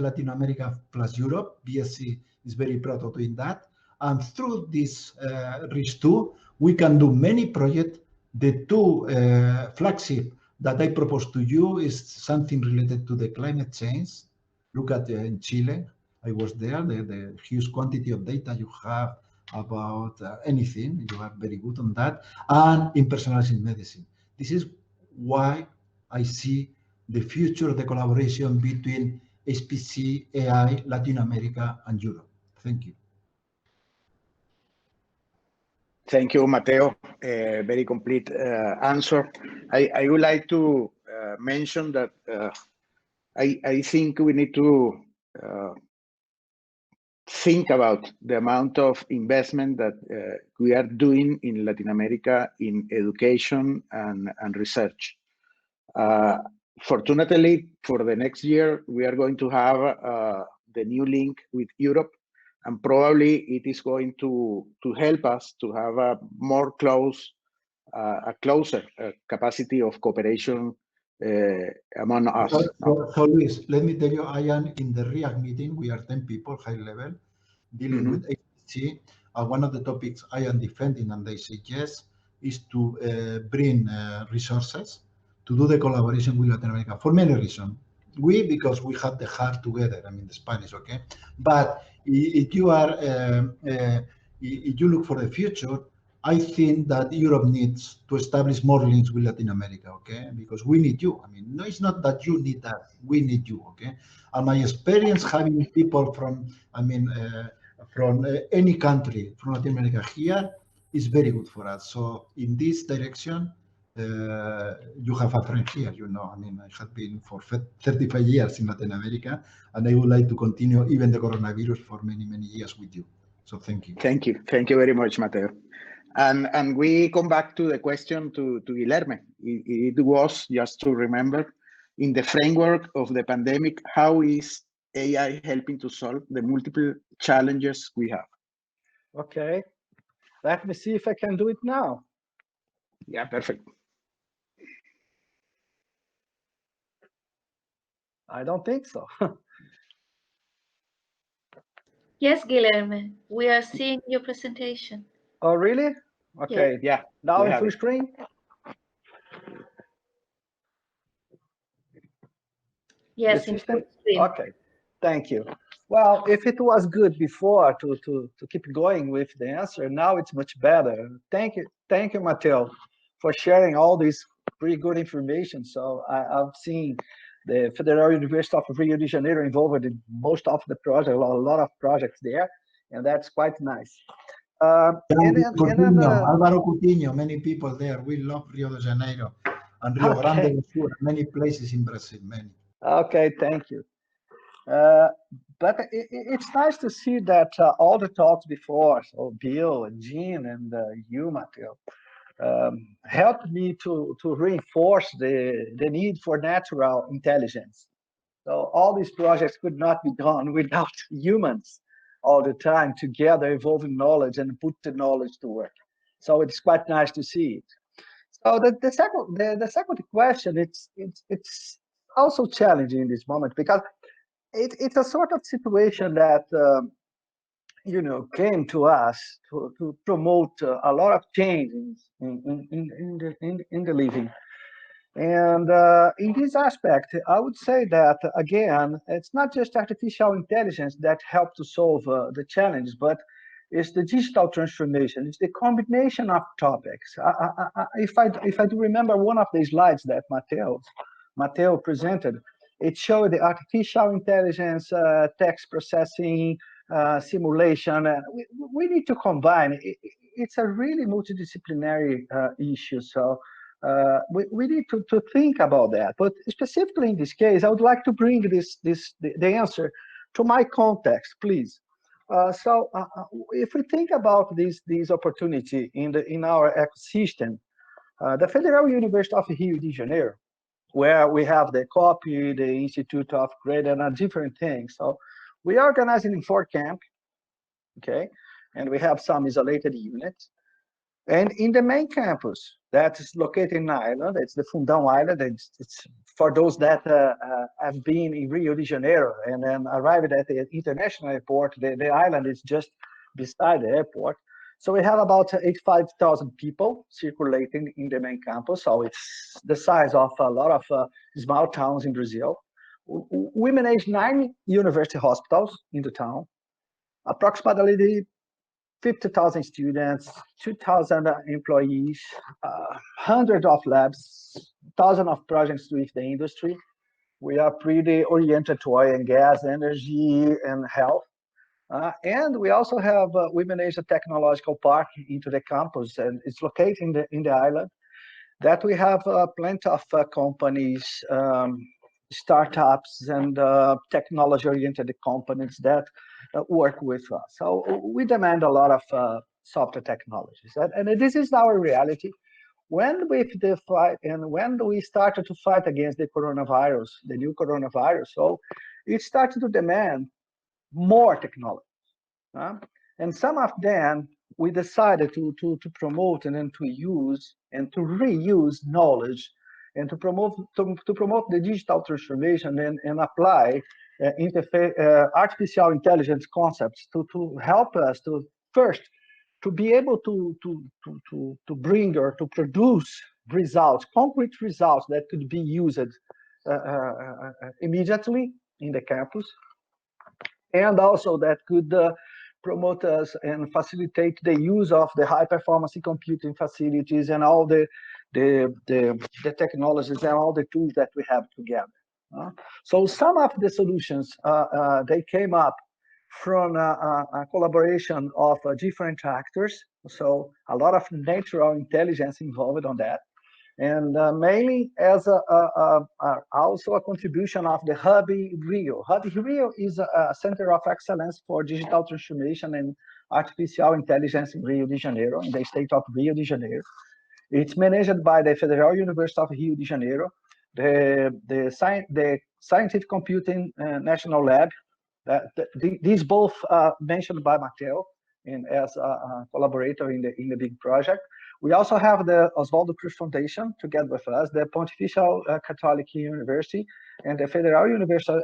Europe. BSc is very proud of doing that. And through this RIS2, we can do many projects. The two flagship that I propose to you is something related to the climate change. Look at in Chile. I was there, the huge quantity of data you have about anything. You are very good on that. And in personalized medicine. This is why I see the future of the collaboration between HPC, AI, Latin America, and Europe. Thank you. Thank you, Mateo. Very complete answer. I would like to mention that I think we need to think about the amount of investment that we are doing in Latin America in education and research. Fortunately, for the next year, we are going to have the new link with Europe, and probably it is going to help us to have a more closer capacity of cooperation among us. So Luis, let me tell you, I am in the REACT meeting. We are 10 people, high level, dealing with HPC. One of the topics I am defending, and they say yes, is to bring resources to do the collaboration with Latin America for many reasons. Because we have the heart together, I mean the Spanish, okay? But if you are, if you look for the future, I think that Europe needs to establish more links with Latin America, okay? Because we need you. I mean, no, it's not that you need that, we need you, okay? And my experience having people from, I mean, from any country from Latin America here is very good for us. So in this direction, you have a friend here, you know. I mean, I have been for 35 years in Latin America, and I would like to continue even the coronavirus for many, many years with you. So thank you. Thank you very much, Mateo. And we come back to the question to Guilherme. It was, just to remember, in the framework of the pandemic, how is AI helping to solve the multiple challenges we have? Okay, let me see if I can do it now. Yeah, perfect. I don't think so. Yes, Guilherme, we are seeing your presentation. Oh, really? Okay. Yeah. Now in full screen? Yes, in full screen. Okay, thank you. Well, if it was good before to keep going with the answer, now it's much better. Thank you, Mateo, for sharing all this pretty good information. So I've seen the Federal University of Rio de Janeiro involved in most of the project, a lot of projects there, and that's quite nice. Álvaro Coutinho, many people there. We love Rio de Janeiro and Rio Grande do Sul, many places in Brazil, many. Okay, thank you. But it's nice to see that all the talks before, so Bill and Jean and you, Mateo, helped me to reinforce the need for natural intelligence. So all these projects could not be done without humans all the time together, evolving knowledge and put the knowledge to work. So it's quite nice to see it. So the second question, it's also challenging in this moment because it's a sort of situation that came to us to promote a lot of changes in the living. And in this aspect, I would say that, again, it's not just artificial intelligence that helped to solve the challenge, but it's the digital transformation. It's the combination of topics. If I do remember one of the slides that Mateo presented, it showed the artificial intelligence, text processing, simulation. We need to combine. It's a really multidisciplinary issue. So we need to think about that. But specifically in this case, I would like to bring the answer to my context, please. So if we think about this opportunity in our ecosystem, the Federal University of Rio de Janeiro, where we have the COPPE, the Institute of Grade, and different things. So we are organizing in 4 camps, okay? And we have some isolated units. And in the main campus that is located in Island, it's the Fundão Island. It's for those that have been in Rio de Janeiro and then arrived at the international airport. The island is just beside the airport. So we have about 85,000 people circulating in the main campus. So it's the size of a lot of small towns in Brazil. We manage 9 university hospitals in the town, approximately 50,000 students, 2,000 employees, hundreds of labs, thousands of projects with the industry. We are pretty oriented to oil and gas, energy, and health. And we also have, we manage a technological park into the campus, and it's located in the island, that we have plenty of companies, startups, and technology-oriented companies that work with us. So we demand a lot of software technologies. And this is our reality. When we started to fight against the coronavirus, the new coronavirus, so it started to demand more technology. And some of them we decided to promote and then to use and to reuse knowledge and to promote the digital transformation and apply artificial intelligence concepts to help us to first to be able to bring or to produce results, concrete results that could be used immediately in the campus, and also that could promote us and facilitate the use of the high performance computing facilities and all the technologies and all the tools that we have together. So some of the solutions, they came up from a collaboration of different actors. So a lot of natural intelligence involved on that. and mainly as also a contribution of the Hub Rio. Hub Rio is a center of excellence for digital transformation and artificial intelligence in Rio de Janeiro, in the state of Rio de Janeiro. It's managed by the Federal University of Rio de Janeiro, the Scientific Computing National Lab. These both mentioned by Mateo as a collaborator in the big project. We also have the Oswaldo Cruz Foundation together with us, the Pontifical Catholic University, and the Federal University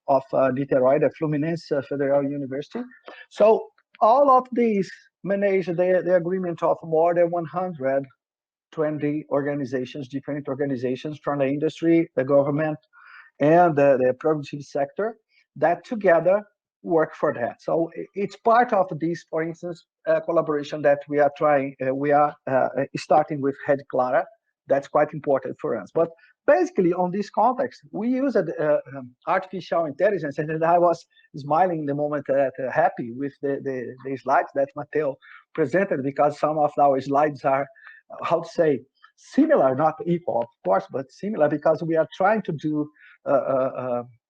of Niterói, the Fluminense Federal University. So all of these manage the agreement of more than 120 organizations, different organizations from the industry, the government, and the productive sector that together work for that. So it's part of this, for instance, collaboration that we are starting with RedCLARA. That's quite important for us. But basically, on this context, we use artificial intelligence, and I was smiling the moment happy with the slides that Mateo presented, because some of our slides are, how to say, similar, not equal, of course, but similar, because we are trying to do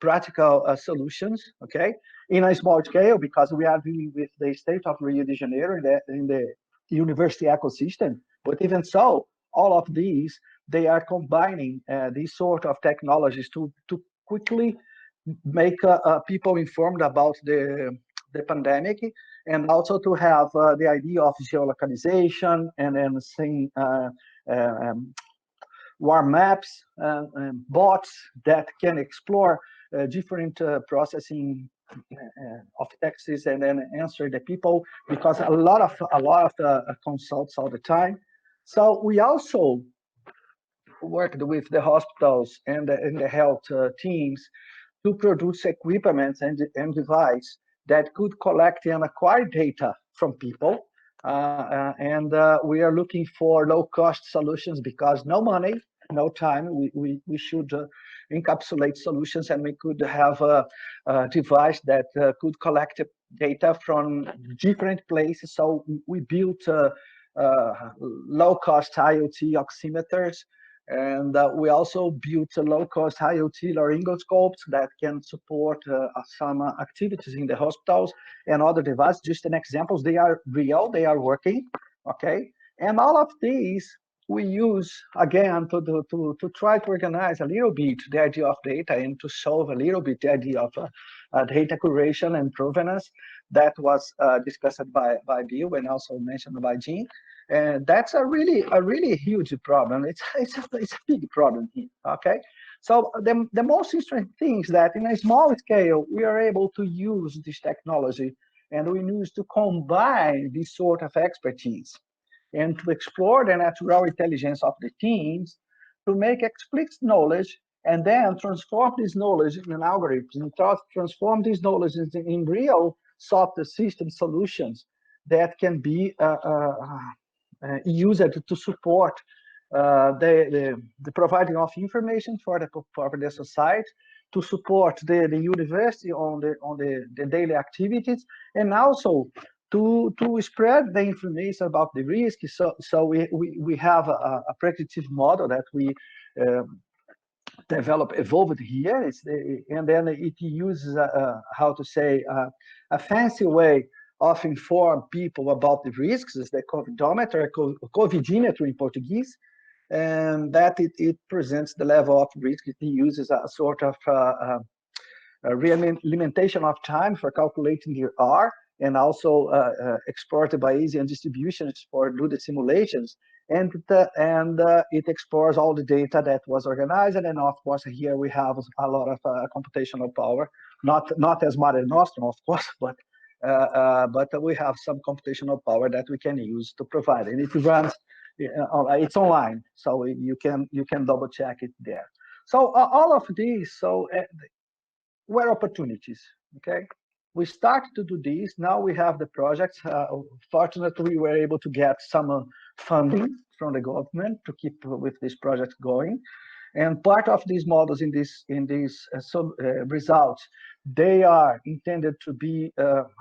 practical solutions, okay, in a small scale, because we are dealing with the state of Rio de Janeiro in the university ecosystem. But even so, all of these, they are combining these sort of technologies to quickly make people informed about the pandemic, and also to have the idea of geolocalization and then seeing war maps, bots that can explore different processing of texts and then answer the people, because a lot of consults all the time. So we also worked with the hospitals and the health teams to produce equipment and device that could collect and acquire data from people. And we are looking for low-cost solutions, because no money, no time. We should encapsulate solutions, and we could have a device that could collect data from different places. So we built low-cost IoT oximeters, and we also built a low-cost IoT laryngoscopes that can support some activities in the hospitals and other devices. Just an examples, they are real, they are working, okay? And all of these we use, again, to try to organize a little bit the idea of data and to solve a little bit the idea of data curation and provenance that was discussed by Bill and also mentioned by Jean. And that's a really huge problem. It's a big problem here, okay? So the most interesting thing is that in a small scale, we are able to use this technology, and we use to combine this sort of expertise and to explore the natural intelligence of the teams to make explicit knowledge, and then transform this knowledge in algorithms, and transform this knowledge in real software system solutions that can be used to support the providing of information for the society, to support the university on the daily activities, and also to spread the information about the risk. So we have a predictive model that we evolved here, and then it uses how to say a fancy way of inform people about the risks. Is the covidometer, covidimetry in Portuguese, and that it presents the level of risk. It uses a sort of re-limitation of time for calculating the R, and also exported Bayesian distributions for do the simulations, and it explores all the data that was organized. And of course, here we have a lot of computational power, not as Mare Nostrum, of course, but we have some computational power that we can use to provide, and it runs. It's online, so you can double check it there. So all of these, were opportunities. Okay. We started to do this. Now we have the projects. Fortunately, we were able to get some funding from the government to keep with this project going. And part of these models in these results, they are intended to be,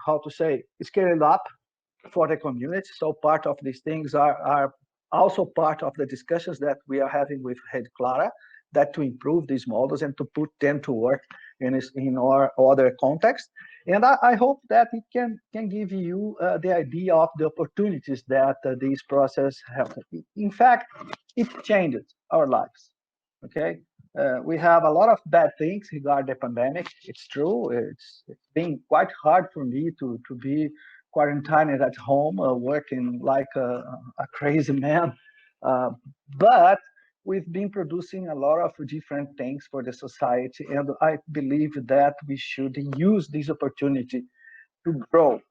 how to say, scaled up for the community. So part of these things are also part of the discussions that we are having with RedCLARA, that to improve these models and to put them to work in our other context. And I hope that it can give you the idea of the opportunities that this process have. In fact, it changed our lives. Okay, we have a lot of bad things regarding the pandemic. It's true. It's been quite hard for me to be quarantined at home, working like a crazy man. But we've been producing a lot of different things for the society, and I believe that we should use this opportunity to grow,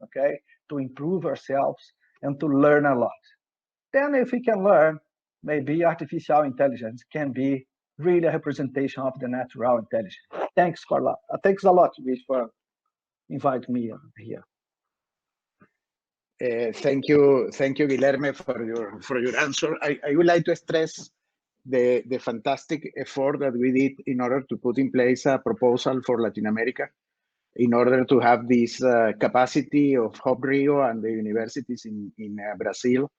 okay, to improve ourselves and to learn a lot. Then if we can learn, maybe artificial intelligence can be really a representation of the natural intelligence. Thanks, Carla. Thanks a lot, Luis, for inviting me here. Thank you, Guilherme, for your answer. I would like to stress the fantastic effort that we did in order to put in place a proposal for Latin America, in order to have this capacity of Hub Rio and the universities in Brazil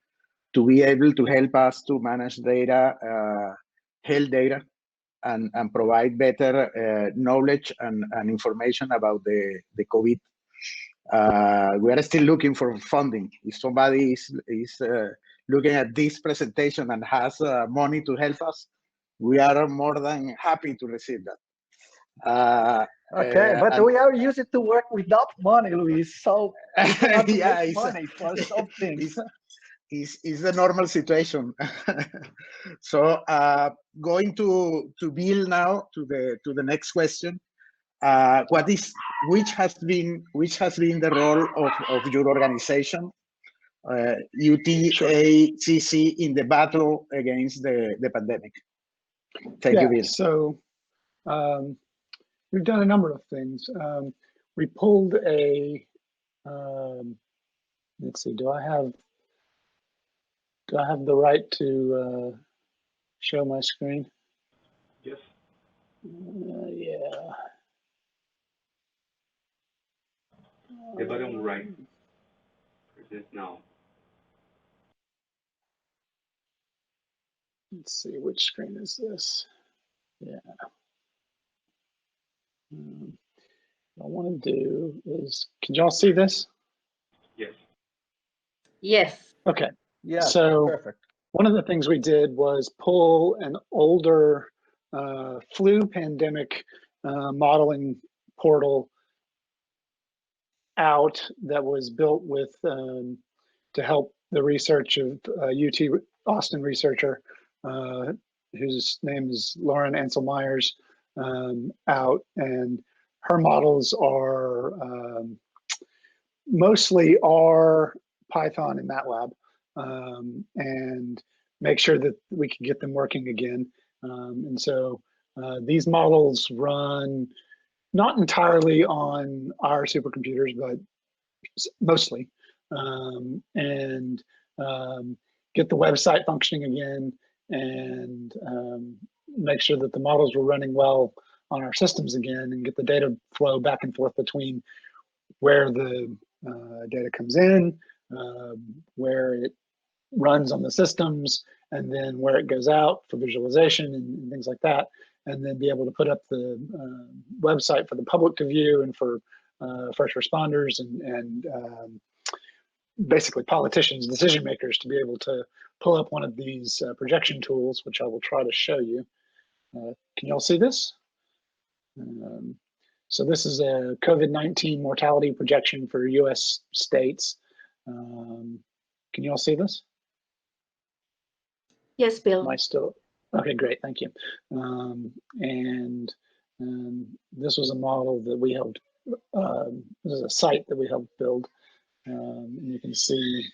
to be able to help us to manage data, health data, and provide better knowledge and information about the COVID. We are still looking for funding. If somebody is looking at this presentation and has money to help us, we are more than happy to receive that. Okay, but we are used to work without money, Luis. So yeah, it's money for something. Is the normal situation. So going to Bill now to the next question. Which has been the role of your organization, UTACC, in the battle against the pandemic? Thank you, Bill. So we've done a number of things. We pulled a let's see, do I have the right to show my screen? Yes. Yeah. The bottom right. Present now. Let's see, which screen is this? Yeah. What I want to do is, can y'all see this? Yes. Yes. Okay. Yeah. So perfect. One of the things we did was pull an older flu pandemic modeling portal out that was built with to help the research of UT Austin researcher whose name is Lauren Ansel Myers out, and her models are mostly R, Python, and MATLAB, and make sure that we can get them working again. And so these models run not entirely on our supercomputers, but mostly, and get the website functioning again, and make sure that the models were running well on our systems again, and get the data flow back and forth between where the data comes in, where it runs on the systems, and then where it goes out for visualization and things like that, and then be able to put up the website for the public to view, and for first responders and basically politicians, decision makers, to be able to pull up one of these projection tools, which I will try to show you. Can y'all see this? So this is a COVID-19 mortality projection for US states. Can you all see this? Yes, Bill. Am I still? Okay, great, thank you. And this was a model that we helped, this is a site that we helped build. And you can see,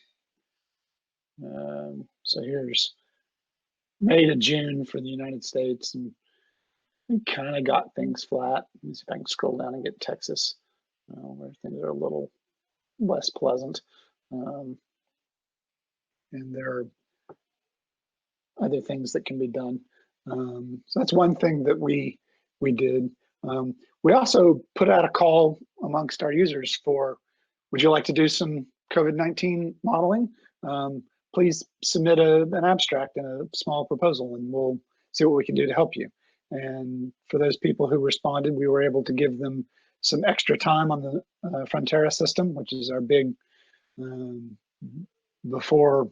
so here's May to June for the United States, and we kind of got things flat. Let me see if I can scroll down and get Texas, where things are a little less pleasant. And there are other things that can be done. So that's one thing that we did. We also put out a call amongst our users for, would you like to do some COVID-19 modeling? please submit an abstract and a small proposal, and we'll see what we can do to help you. And for those people who responded, we were able to give them some extra time on the Frontera system, which is our big, before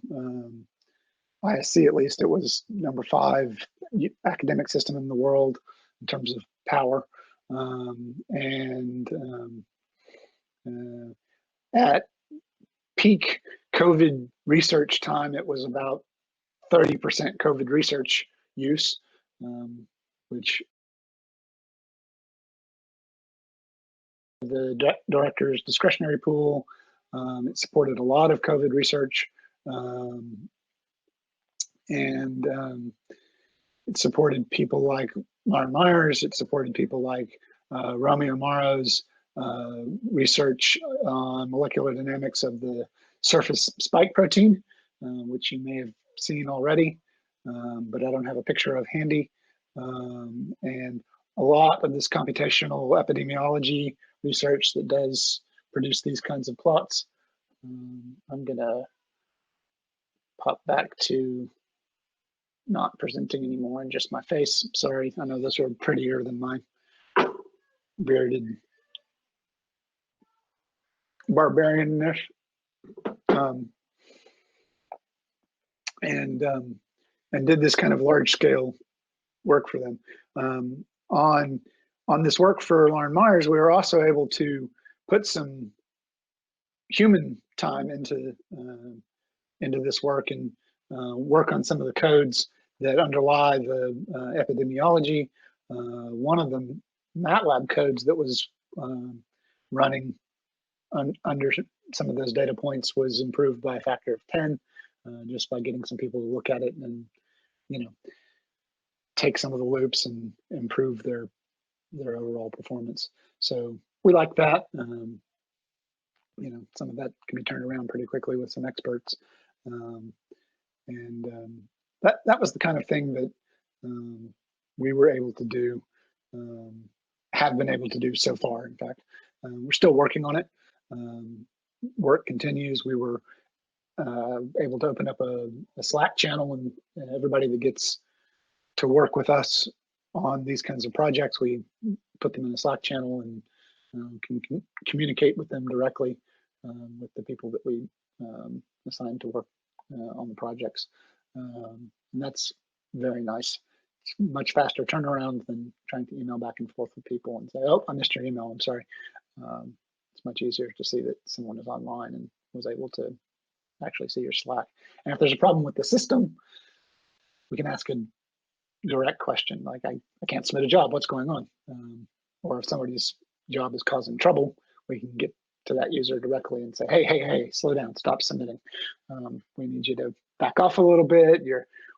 ISC at least, it was number 5 academic system in the world in terms of power. At peak COVID research time, it was about 30% COVID research use, which the director's discretionary pool, it supported a lot of COVID research, and it supported people like Lauren Myers, it supported people like Romeo Maro's research on molecular dynamics of the surface spike protein, which you may have seen already, but I don't have a picture of handy. And a lot of this computational epidemiology research that does produce these kinds of plots. I'm gonna pop back to not presenting anymore and just my face. Sorry, I know those are prettier than my bearded barbarianness. And did this kind of large scale work for them. On this work for Lauren Myers, we were also able to put some human time into this work and work on some of the codes that underlie the epidemiology. One of them, MATLAB codes that was running under some of those data points, was improved by a factor of 10, just by getting some people to look at it and, you know, take some of the loops and improve their overall performance. So we like that. You know, some of that can be turned around pretty quickly with some experts. That was the kind of thing that we were able to do, have been able to do so far. In fact, we're still working on it. Work continues. We were able to open up a Slack channel, and everybody that gets to work with us on these kinds of projects, we put them in a Slack channel and can communicate with them directly with the people that we assign to work on the projects. And that's very nice. It's much faster turnaround than trying to email back and forth with people and say, oh, I missed your email, I'm sorry. It's much easier to see that someone is online and was able to actually see your Slack. And if there's a problem with the system, we can ask a direct question, like, I can't submit a job, what's going on? Or if somebody's job is causing trouble, we can get to that user directly and say, hey, slow down, stop submitting. We need you to back off a little bit.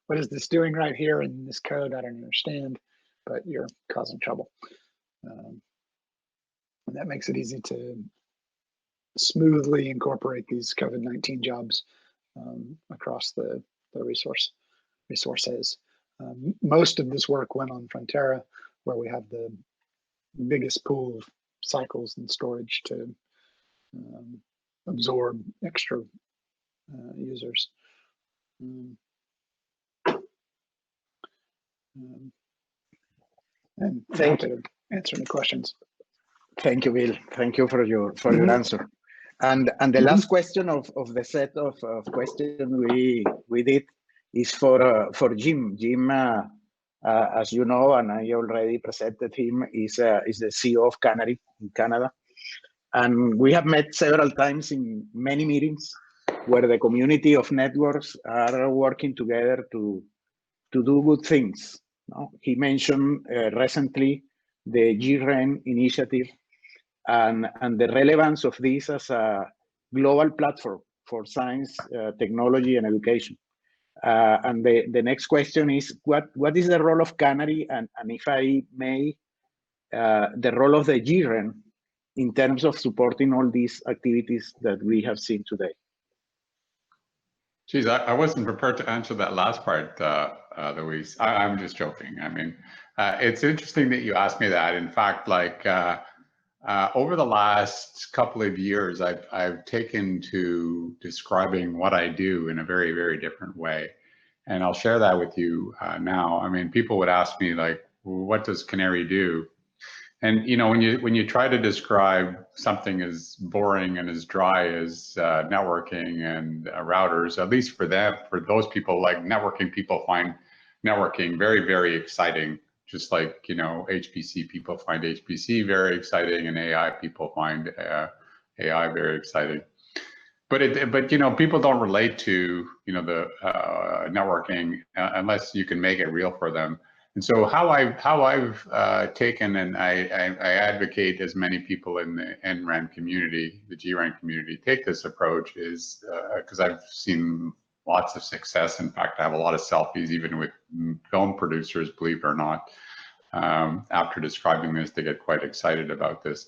What is this doing right here in this code? I don't understand, but you're causing trouble. And that makes it easy to smoothly incorporate these COVID-19 jobs across the resources. Most of this work went on Frontera, where we have the biggest pool of cycles and storage to absorb extra users. And thank you to answer any questions. Thank you, Bill. Thank you for your answer. And the last question of the set of questions we did is for Jim. Jim, as you know, and I already presented him, is the CEO of CANARIE in Canada. And we have met several times in many meetings where the community of networks are working together to do good things. No? He mentioned recently the GREN initiative and the relevance of this as a global platform for science, technology, and education. And the next question is, what is the role of CANARIE, and if I may, the role of the GREN in terms of supporting all these activities that we have seen today? Geez, I wasn't prepared to answer that last part, Luis. I'm just joking. I mean, it's interesting that you asked me that. In fact, like Over the last couple of years, I've taken to describing what I do in a very, very different way. And I'll share that with you now. I mean, people would ask me like, well, what does CANARIE do? And you know, when you try to describe something as boring and as dry as networking and routers, at least for them, for those people, like networking people find networking very, very exciting. Just like, you know, HPC people find HPC very exciting, and AI people find AI very exciting. But you know, people don't relate to, you know, the networking unless you can make it real for them. And so how I've taken, and I advocate as many people in the NRAN community, the GRAN community, take this approach is because I've seen lots of success. In fact, I have a lot of selfies, even with film producers, believe it or not. After describing this, they get quite excited about this.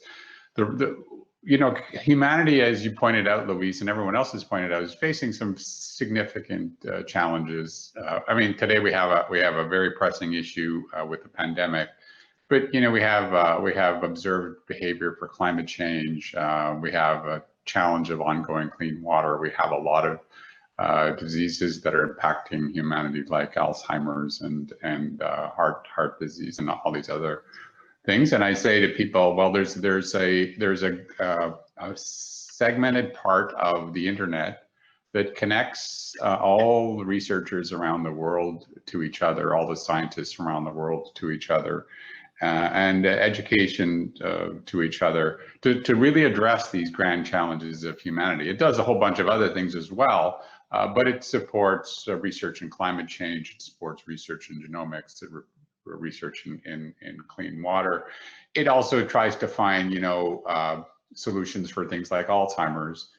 You know, humanity, as you pointed out, Luis, and everyone else has pointed out, is facing some significant challenges. I mean, today we have a very pressing issue with the pandemic, but you know, we have observed behavior for climate change. We have a challenge of ongoing clean water. We have a lot of diseases that are impacting humanity, like Alzheimer's and heart disease and all these other things. And I say to people, well, there's a segmented part of the internet that connects all the researchers around the world to each other, all the scientists around the world to each other, and education to each other to really address these grand challenges of humanity. It does a whole bunch of other things as well, but it supports research in climate change, it supports research in genomics, research in clean water. It also tries to find, you know, solutions for things like Alzheimer's.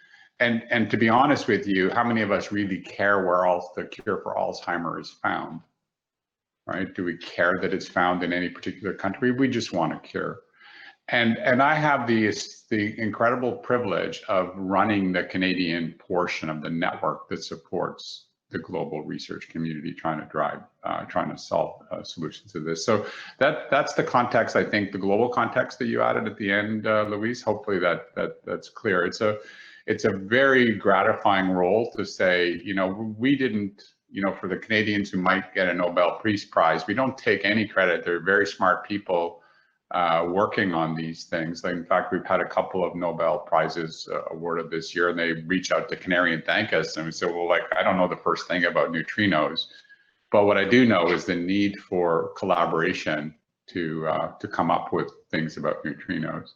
And to be honest with you, how many of us really care where the cure for Alzheimer's is found? Right? Do we care that it's found in any particular country? We just want a cure. And I have the incredible privilege of running the Canadian portion of the network that supports the global research community trying to solve solutions to this. So that's the context, I think, the global context that you added at the end, Luis. Hopefully that's clear. It's a very gratifying role to say, you know, we didn't, you know, for the Canadians who might get a Nobel Peace Prize, we don't take any credit. They're very smart people working on these things. Like, in fact, we've had a couple of Nobel Prizes awarded this year, and they reach out to CANARIE and thank us. And we say, well, like, I don't know the first thing about neutrinos, but what I do know is the need for collaboration to come up with things about neutrinos.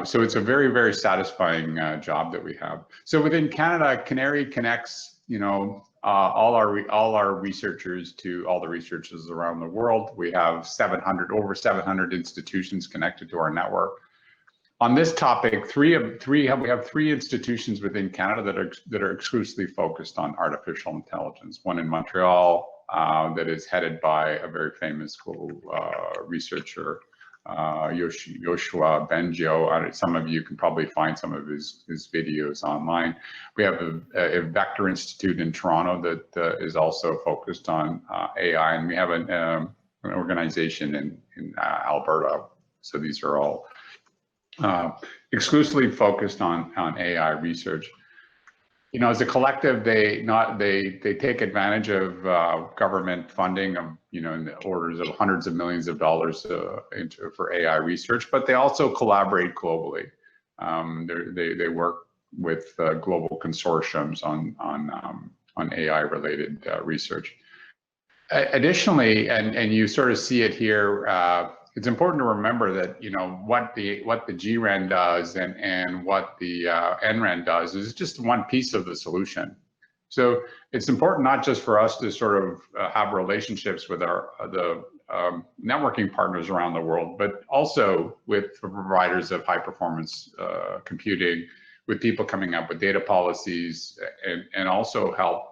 So it's a very, very satisfying job that we have. So within Canada, CANARIE connects, you know, all our researchers to all the researchers around the world. We have over 700 institutions connected to our network. On this topic, we have three institutions within Canada that are exclusively focused on artificial intelligence. One in Montreal that is headed by a very famous global researcher, Yoshua Bengio. Some of you can probably find some of his videos online. We have a Vector Institute in Toronto that is also focused on AI, and we have an organization in Alberta. So these are all exclusively focused on AI research. You know, as a collective, they take advantage of government funding of, you know, in the orders of hundreds of millions of dollars for AI research, but they also collaborate globally. They work with global consortiums on AI-related research. Additionally, and you sort of see it here, it's important to remember that, you know, what the GRAN does and what the NRAN does is just one piece of the solution. So it's important not just for us to sort of have relationships with the networking partners around the world, but also with providers of high performance computing, with people coming up with data policies, and also help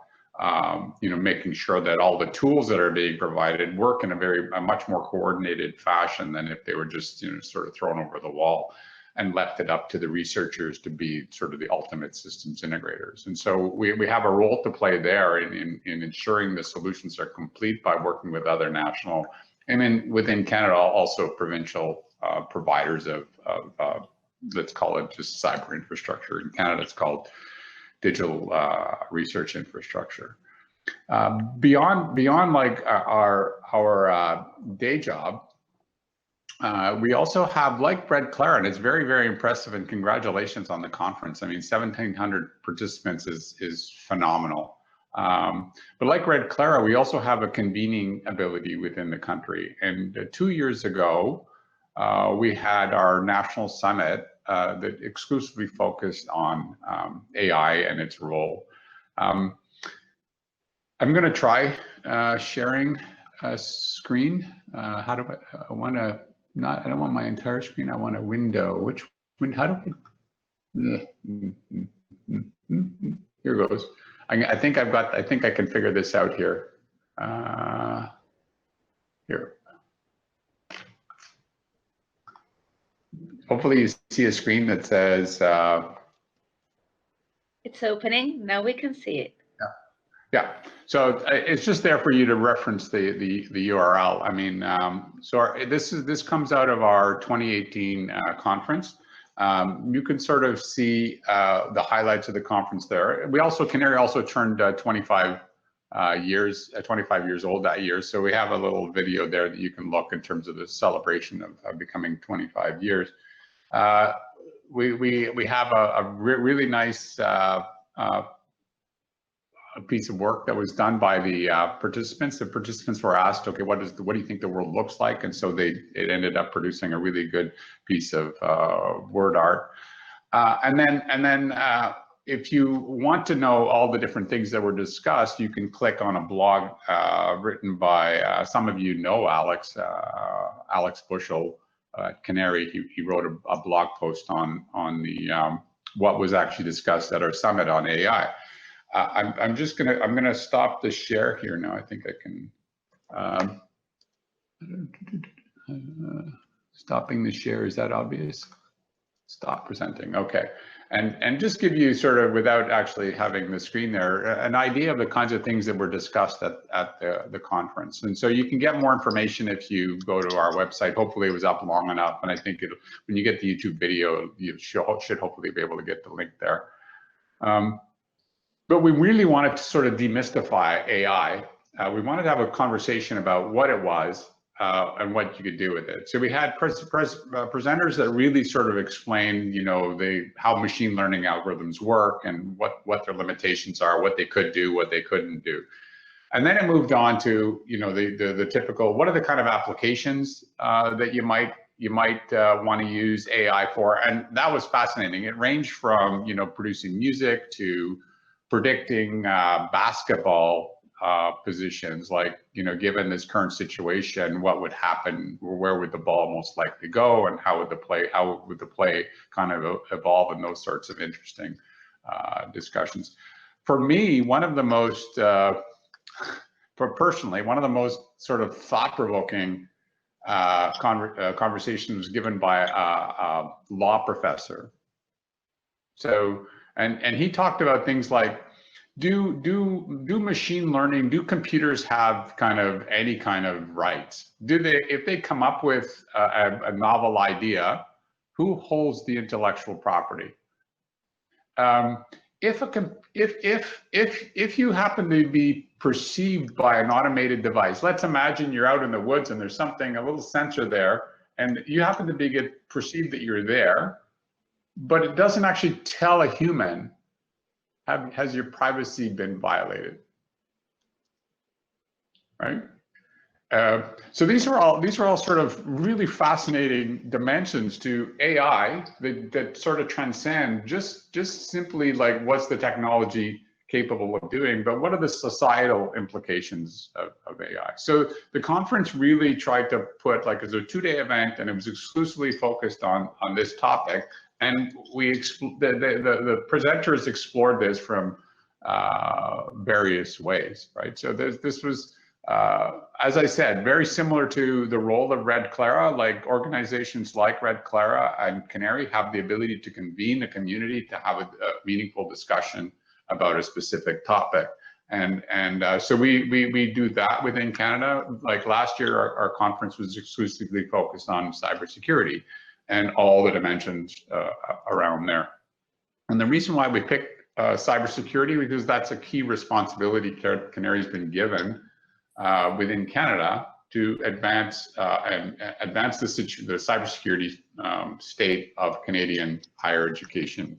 you know, making sure that all the tools that are being provided work in a much more coordinated fashion than if they were just, you know, sort of thrown over the wall and left it up to the researchers to be sort of the ultimate systems integrators. And so we have a role to play there in ensuring the solutions are complete by working with other national, and then within Canada, also provincial providers of let's call it just cyber infrastructure. In Canada, it's called digital research infrastructure. Beyond like our day job, we also have, like RedCLARA, and it's very, very impressive, and congratulations on the conference. I mean, 1,700 participants is phenomenal. But like RedCLARA, we also have a convening ability within the country. And 2 years ago, we had our national summit that exclusively focused on AI and its role. I'm going to try sharing a screen. How do I want to? I don't want my entire screen. I want a window. Which window? How do I? Here goes. I think I've got. I think I can figure this out here. Here. Hopefully, you see a screen that says. It's opening. Now we can see it. Yeah, so it's just there for you to reference the URL. I mean, so this comes out of our 2018 conference. You can sort of see the highlights of the conference there. We also, CANARIE also turned 25 years old that year, so we have a little video there that you can look in terms of the celebration of becoming 25 years. We have a really nice a piece of work that was done by the participants. The participants were asked, okay, what do you think the world looks like? And so it ended up producing a really good piece of word art. And then if you want to know all the different things that were discussed, you can click on a blog written by some of you know Alex Bushel at CANARIE. He wrote a blog post on the what was actually discussed at our summit on AI. I'm gonna stop the share here now. I think I can stopping the share. Is that obvious? Stop presenting. Okay, and just give you sort of, without actually having the screen there, an idea of the kinds of things that were discussed at the conference. And so you can get more information if you go to our website. Hopefully it was up long enough, and I think when you get the YouTube video, you should hopefully be able to get the link there. But we really wanted to sort of demystify AI. We wanted to have a conversation about what it was and what you could do with it. So we had presenters that really sort of explained, you know, how machine learning algorithms work and what their limitations are, what they could do, what they couldn't do. And then it moved on to, you know, the typical, what are the kind of applications that you might want to use AI for? And that was fascinating. It ranged from, you know, producing music to predicting basketball positions, like, you know, given this current situation, what would happen, where would the ball most likely go, and how would the play kind of evolve, and those sorts of interesting discussions. For me, one of the most, personally, one of the most sort of thought-provoking conversations was given by a law professor. So. And he talked about things like, do machine learning, do computers have kind of any kind of rights? If they come up with a novel idea, who holds the intellectual property? If you happen to be perceived by an automated device, let's imagine you're out in the woods and there's something, a little sensor there, and you happen to get perceived that you're there, but it doesn't actually tell a human, has your privacy been violated, right? So these are all sort of really fascinating dimensions to AI that sort of transcend just simply like what's the technology capable of doing, but what are the societal implications of AI? So the conference really tried to put, like, it was a 2-day event, and it was exclusively focused on this topic. And the presenters explored this from various ways, right? So this was, as I said, very similar to the role of RedCLARA. Like, organizations like RedCLARA and CANARIE have the ability to convene a community to have a meaningful discussion about a specific topic. So we do that within Canada. Like last year, our conference was exclusively focused on cybersecurity and all the dimensions around there. And the reason why we picked cybersecurity, because that's a key responsibility CANARIE's been given within Canada to advance the cybersecurity state of Canadian higher education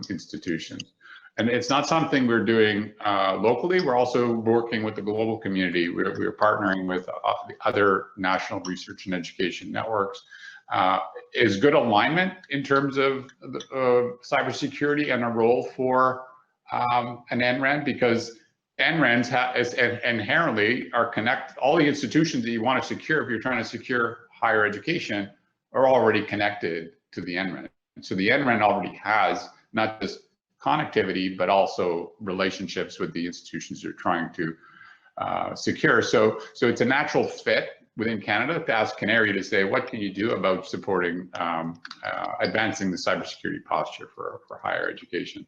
institutions. And it's not something we're doing locally. We're also working with the global community. We're partnering with the other national research and education networks. Is good alignment in terms of cybersecurity and a role for an NREN, because NRENs inherently are all the institutions that you want to secure, if you're trying to secure higher education, are already connected to the NREN. So the NREN already has not just connectivity, but also relationships with the institutions you're trying to secure. So it's a natural fit within Canada to ask CANARIE to say, what can you do about supporting, advancing the cybersecurity posture for higher education?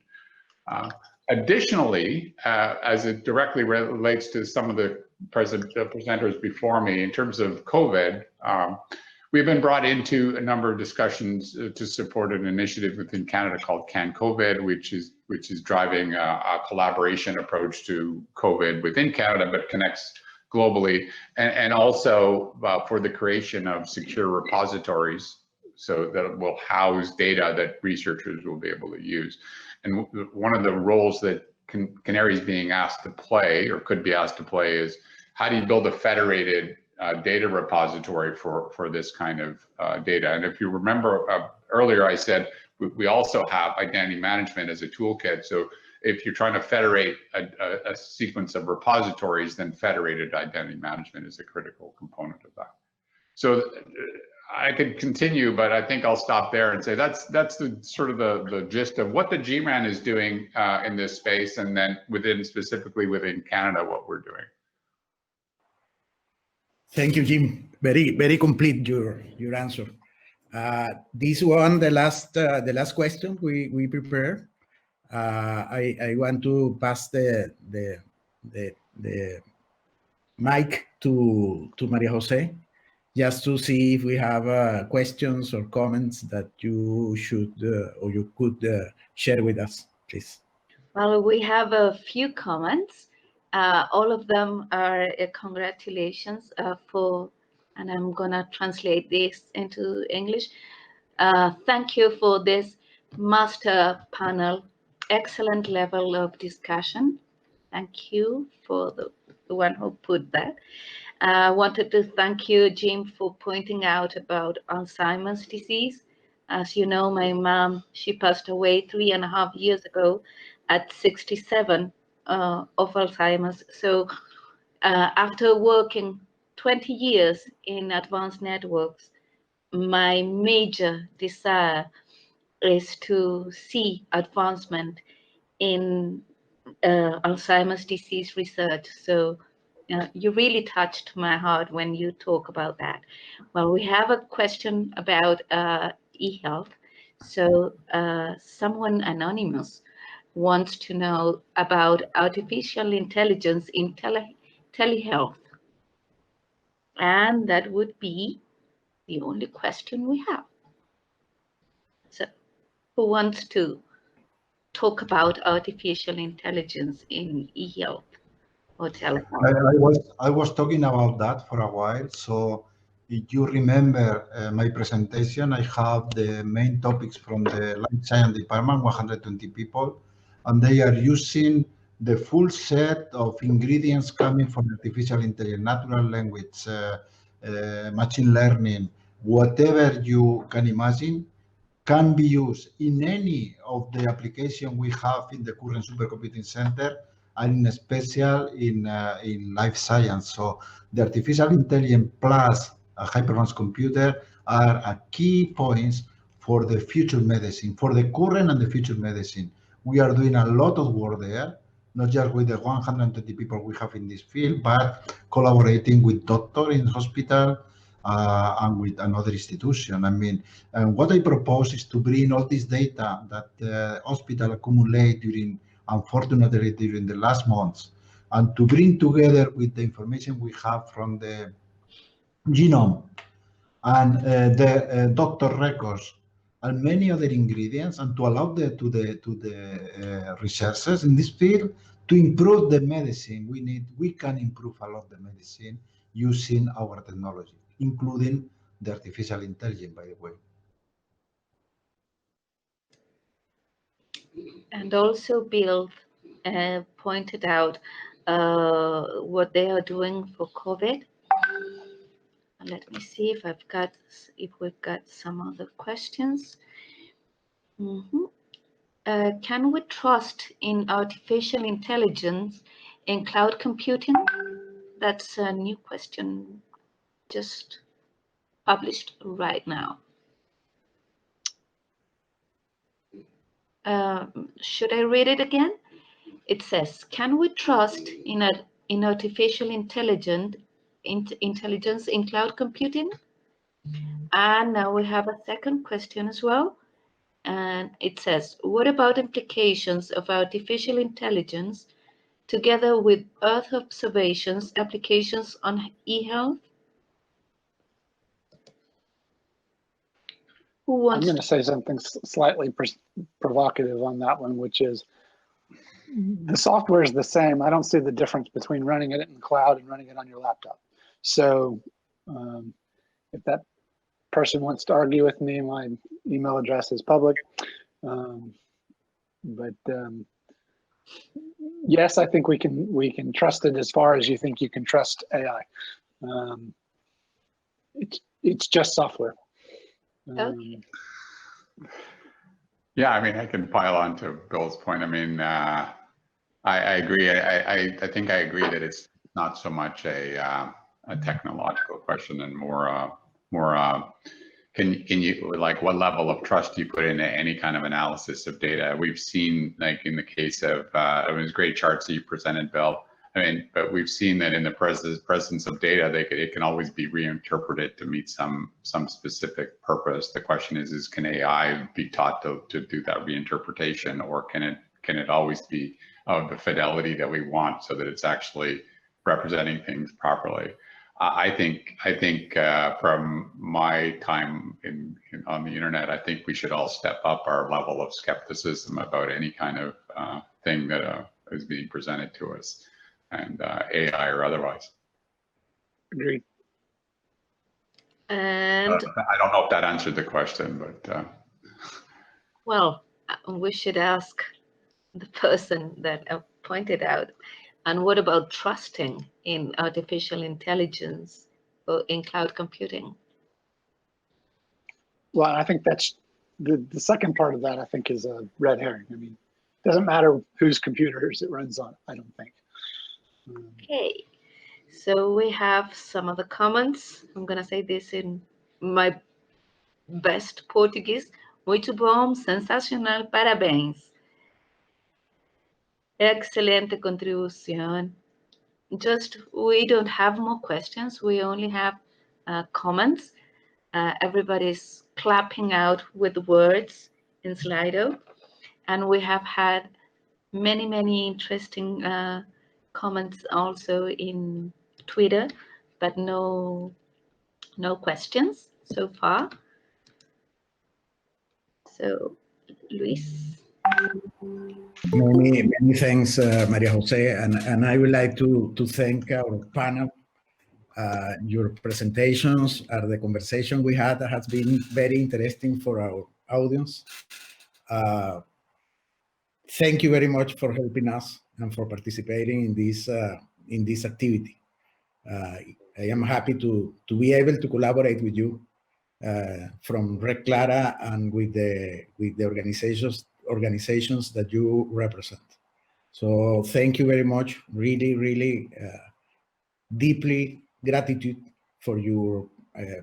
Additionally, as it directly relates to some of the presenters before me, in terms of COVID, we've been brought into a number of discussions to support an initiative within Canada called CAN-COVID, which is driving a collaboration approach to COVID within Canada, but connects globally, and also for the creation of secure repositories, so that it will house data that researchers will be able to use. And one of the roles that CANARIE is being asked to play, or could be asked to play, is how do you build a federated data repository for this kind of data? And if you remember earlier, I said we also have identity management as a toolkit. So if you're trying to federate a sequence of repositories, then federated identity management is a critical component of that. So I could continue, but I think I'll stop there and say that's the sort of the gist of what the GRAN is doing in this space, and then specifically within Canada, what we're doing. Thank you, Jim. Very complete your answer. This one, the last question we prepared. I want to pass the mic to Maria Jose, just to see if we have questions or comments that you should or you could share with us, please. Well, we have a few comments. All of them are congratulations and I'm gonna translate this into English. Thank you for this master panel. Excellent level of discussion. Thank you for the one who put that. I wanted to thank you, Jim, for pointing out about Alzheimer's disease. As you know, my mom, she passed away 3.5 years ago at 67 of Alzheimer's. So after working 20 years in advanced networks, my major desire is to see advancement in Alzheimer's disease research. So you really touched my heart when you talk about that. Well, we have a question about e-health. So someone anonymous wants to know about artificial intelligence in telehealth. And that would be the only question we have. So who wants to talk about artificial intelligence in e-health or telehealth? I was talking about that for a while. So if you remember my presentation, I have the main topics from the life science department, 120 people, and they are using the full set of ingredients coming from artificial intelligence, natural language, machine learning, whatever you can imagine can be used in any of the application we have in the current supercomputing center, and in special in life science. So the artificial intelligence plus a high-performance computer are a key points for the future medicine, for the current and the future medicine. We are doing a lot of work there, not just with the 120 people we have in this field, but collaborating with doctors in hospital and with another institution. I mean, what I propose is to bring all this data that the hospital accumulate during unfortunately, during the last months, and to bring together with the information we have from the genome and the doctor records and many other ingredients, and to allow the researchers in this field to improve the medicine. We can improve a lot the medicine using our technology, including the artificial intelligence, by the way. And also Bill pointed out what they are doing for COVID. Let me see if we've got some other questions. Can we trust in artificial intelligence in cloud computing? That's a new question just published right now. Should I read it again? It says, can we trust in artificial intelligence in cloud computing? And now we have a second question as well. And it says, what about implications of artificial intelligence together with Earth observations applications on e-health? I'm going to say something slightly provocative on that one, which is the software is the same. I don't see the difference between running it in the cloud and running it on your laptop. So if that person wants to argue with me, my email address is public. Yes, I think we can trust it as far as you think you can trust AI. It's just software. Okay. Yeah, I mean, I can pile on to Bill's point. I mean, I agree. I think I agree that it's not so much a technological question and more can you, like, what level of trust do you put into any kind of analysis of data? We've seen, like in the case of it was great charts that you presented, Bill. I mean, but we've seen that in the presence of data, it can always be reinterpreted to meet some specific purpose. The question is can AI be taught to do that reinterpretation, or can it always be of the fidelity that we want so that it's actually representing things properly? I think from my time on the internet, I think we should all step up our level of skepticism about any kind of thing that is being presented to us, and AI or otherwise. Agreed. And I don't know if that answered the question, but well, we should ask the person that pointed out. And what about trusting in artificial intelligence or in cloud computing? Well, I think that's the second part of that, I think, is a red herring. I mean, it doesn't matter whose computers it runs on, I don't think. Okay, so we have some of the comments. I'm going to say this in my best Portuguese. Muito bom, sensacional, parabéns. Excelente contribución. We don't have more questions. We only have comments. Everybody's clapping out with words in Slido. And we have had many interesting comments also in Twitter, but no questions so far. So, Luis. Many thanks, Maria Jose, and I would like to thank our panel. Your presentations and the conversation we had has been very interesting for our audience. Thank you very much for helping us and for participating in this activity. I am happy to be able to collaborate with you from RedCLARA and with the organizations that you represent. So thank you very much. Really deeply gratitude for your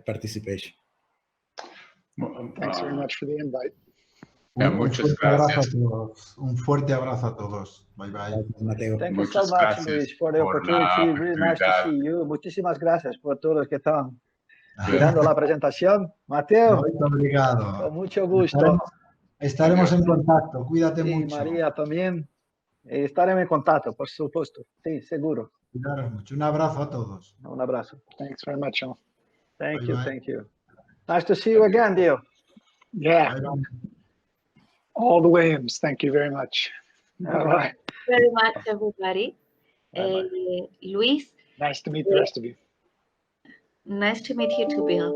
participation. Thanks very much for the invite. Muchas gracias. Un fuerte abrazo a todos. Bye bye. Mateo. Thank you so much, Luis, for the opportunity. Really nice to see you. Muchísimas gracias por todos los que están mirando la presentación. Mateo, Muy obrigado. con mucho gusto. Estaremos en contacto. Cuídate mucho. María también. Estaremos en contacto, por supuesto. Sí, seguro. Cuidaros mucho. Un abrazo a todos. Un abrazo. Thanks very much, all. Thank Bye you, bye. thank you. Nice to see you again, Dio. Yeah, Bye bye. all the Williams. Thank you very much. All right. Very much, everybody. Bye-bye. Luis, Nice to meet the rest of you. nice to meet you too, Bill.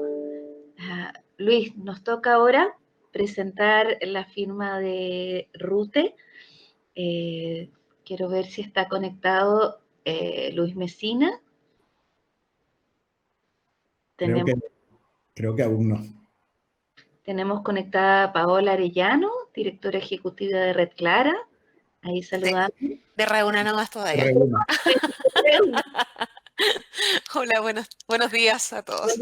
Luis, nos toca ahora presentar la firma de RUTE. Quiero ver si está conectado Luis Mesina. Creo que aún no. Tenemos conectada a Paola Arellano, directora ejecutiva de RedCLARA. Ahí saludamos. De reúna nomás todavía. Reúna. Hola, buenos días a todos.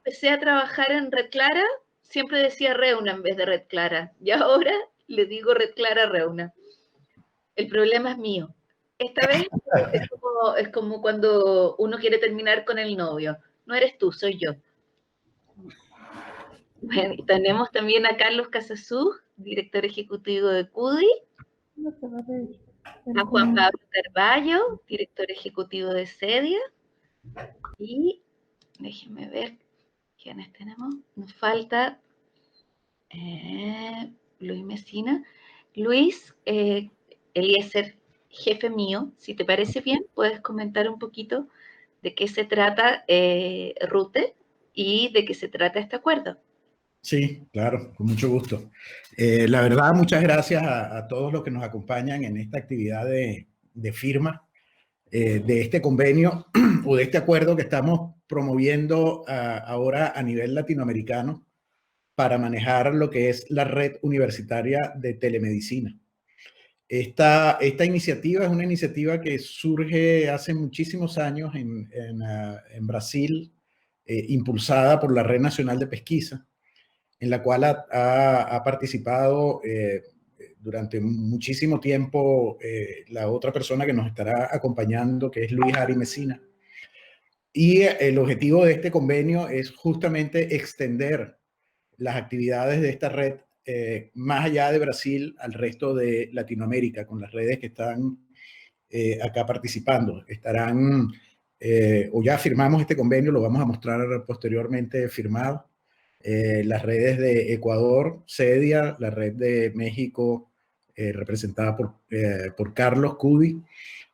Empecé a trabajar en RedCLARA, siempre decía Reuna en vez de RedCLARA, y ahora le digo RedCLARA Reuna. El problema es mío. Esta vez es como cuando uno quiere terminar con el novio. No eres tú, soy yo. Bueno, y tenemos también a Carlos Casasú, director ejecutivo de CUDI. A Juan Pablo Carballo, director ejecutivo de CEDIA. Y déjenme ver quiénes tenemos. Nos falta Luis Mesina. Luis, Eliezer, jefe mío, si te parece bien, puedes comentar un poquito de qué se trata RUTE y de qué se trata este acuerdo. Sí, claro, con mucho gusto. La verdad, muchas gracias a todos los que nos acompañan en esta actividad de firma de este convenio o de este acuerdo que estamos promoviendo ahora a nivel latinoamericano para manejar lo que es la red universitaria de telemedicina. Esta iniciativa es una iniciativa que surge hace muchísimos años en Brasil, impulsada por la Red Nacional de Pesquisa, en la cual ha participado durante muchísimo tiempo la otra persona que nos estará acompañando, que es Luis Ari Mesina. Y el objetivo de este convenio es justamente extender las actividades de esta red más allá de Brasil al resto de Latinoamérica, con las redes que están acá participando. Estarán, o ya firmamos este convenio, lo vamos a mostrar posteriormente firmado. Las redes de Ecuador, CEDIA, la red de México, representada por Carlos Cudi,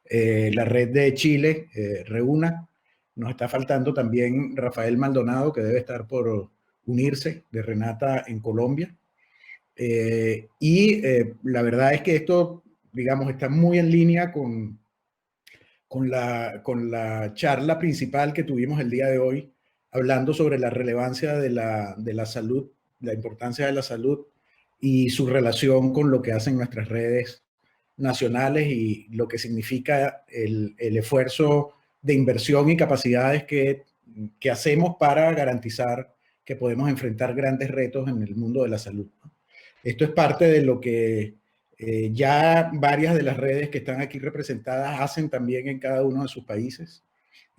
la red de Chile, Reúna. Nos está faltando también Rafael Maldonado, que debe estar por unirse, de Renata en Colombia. La verdad es que esto, digamos, está muy en línea con la charla principal que tuvimos el día de hoy, hablando sobre la relevancia de la salud, la importancia de la salud y su relación con lo que hacen nuestras redes nacionales y lo que significa el esfuerzo de inversión y capacidades que hacemos para garantizar que podemos enfrentar grandes retos en el mundo de la salud. Esto es parte de lo que ya varias de las redes que están aquí representadas hacen también en cada uno de sus países,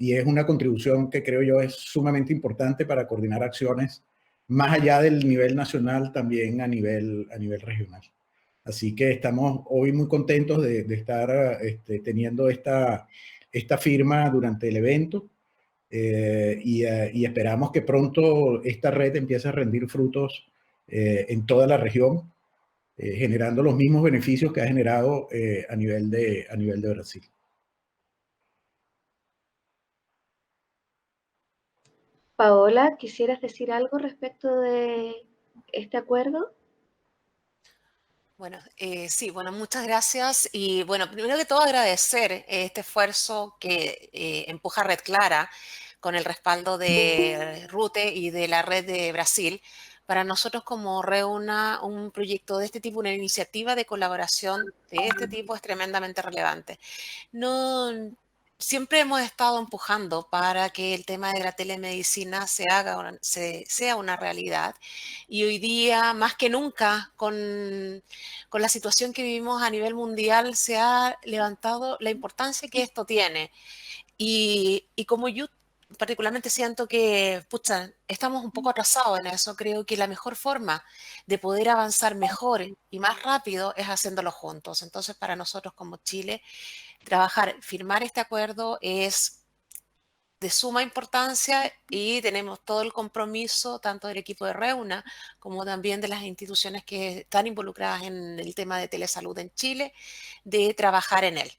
y es una contribución que creo yo es sumamente importante para coordinar acciones más allá del nivel nacional, también a nivel regional. Así que estamos hoy muy contentos de estar teniendo esta firma durante el evento y esperamos que pronto esta red empiece a rendir frutos en toda la región, generando los mismos beneficios que ha generado a nivel de Brasil. Paola, ¿quisieras decir algo respecto de este acuerdo? Bueno, sí, bueno, muchas gracias. Y bueno, primero que todo agradecer este esfuerzo que empuja RedCLARA con el respaldo de RUTE y de la red de Brasil. Para nosotros como Reúna, un proyecto de este tipo, una iniciativa de colaboración de este tipo es tremendamente relevante. Siempre hemos estado empujando para que el tema de la telemedicina sea una realidad, y hoy día, más que nunca, con la situación que vivimos a nivel mundial, se ha levantado la importancia que esto tiene. Y como particularmente siento que, pucha, estamos un poco atrasados en eso. Creo que la mejor forma de poder avanzar mejor y más rápido es haciéndolo juntos. Entonces, para nosotros como Chile, firmar este acuerdo es de suma importancia y tenemos todo el compromiso, tanto del equipo de Reuna como también de las instituciones que están involucradas en el tema de telesalud en Chile, de trabajar en él.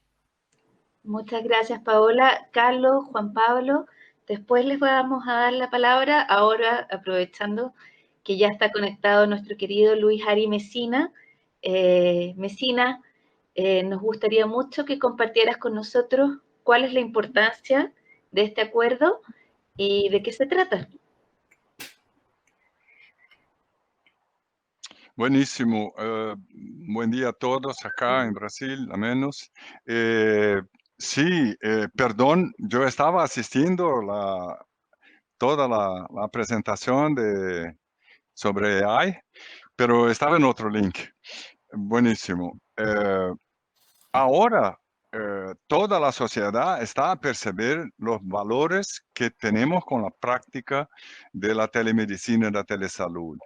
Muchas gracias, Paola. Carlos, Juan Pablo, después les vamos a dar la palabra, ahora aprovechando que ya está conectado nuestro querido Luis Ari Mesina. Mesina, nos gustaría mucho que compartieras con nosotros cuál es la importancia de este acuerdo y de qué se trata. Buenísimo. Buen día a todos acá en Brasil, a menos. Sí, perdón, yo estaba asistiendo toda la presentación sobre AI, pero estaba en otro link. Buenísimo. Ahora, toda la sociedad está a percibir los valores que tenemos con la práctica de la telemedicina y la telesalud.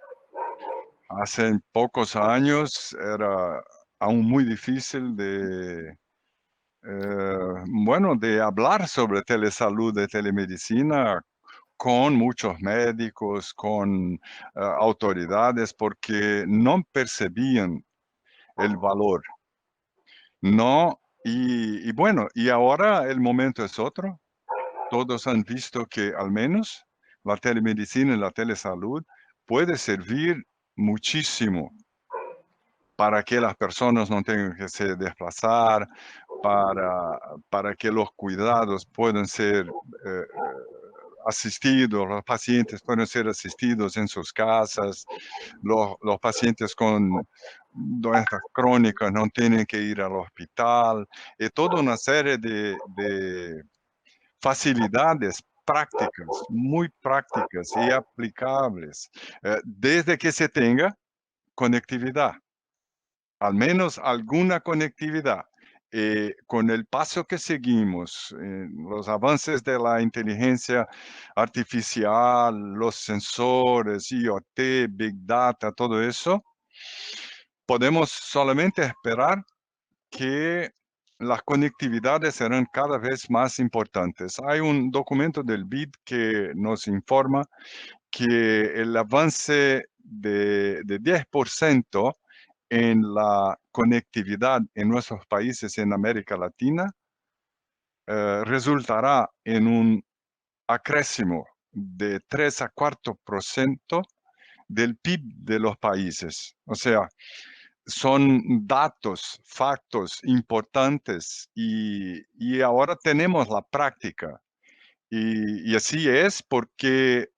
Hace pocos años era aún muy difícil de hablar sobre telesalud, de telemedicina con muchos médicos, con autoridades, porque no percibían el valor. No, y ahora el momento es otro. Todos han visto que al menos la telemedicina y la telesalud puede servir muchísimo para que las personas no tengan que se desplazar, para que los cuidados puedan ser asistidos, los pacientes pueden ser asistidos en sus casas, los pacientes con doenças crónicas no tienen que ir al hospital, y toda una serie de facilidades prácticas, muy prácticas y aplicables, desde que se tenga conectividad. Al menos alguna conectividad. Con el paso que seguimos, los avances de la inteligencia artificial, los sensores, IoT, Big Data, todo eso, podemos solamente esperar que las conectividades serán cada vez más importantes. Hay un documento del BID que nos informa que el avance de 10% en la conectividad en nuestros países en América Latina resultará en un acréscimo de 3 a 4% del PIB de los países. O sea, son datos, factos importantes y ahora tenemos la práctica. Y así es porque,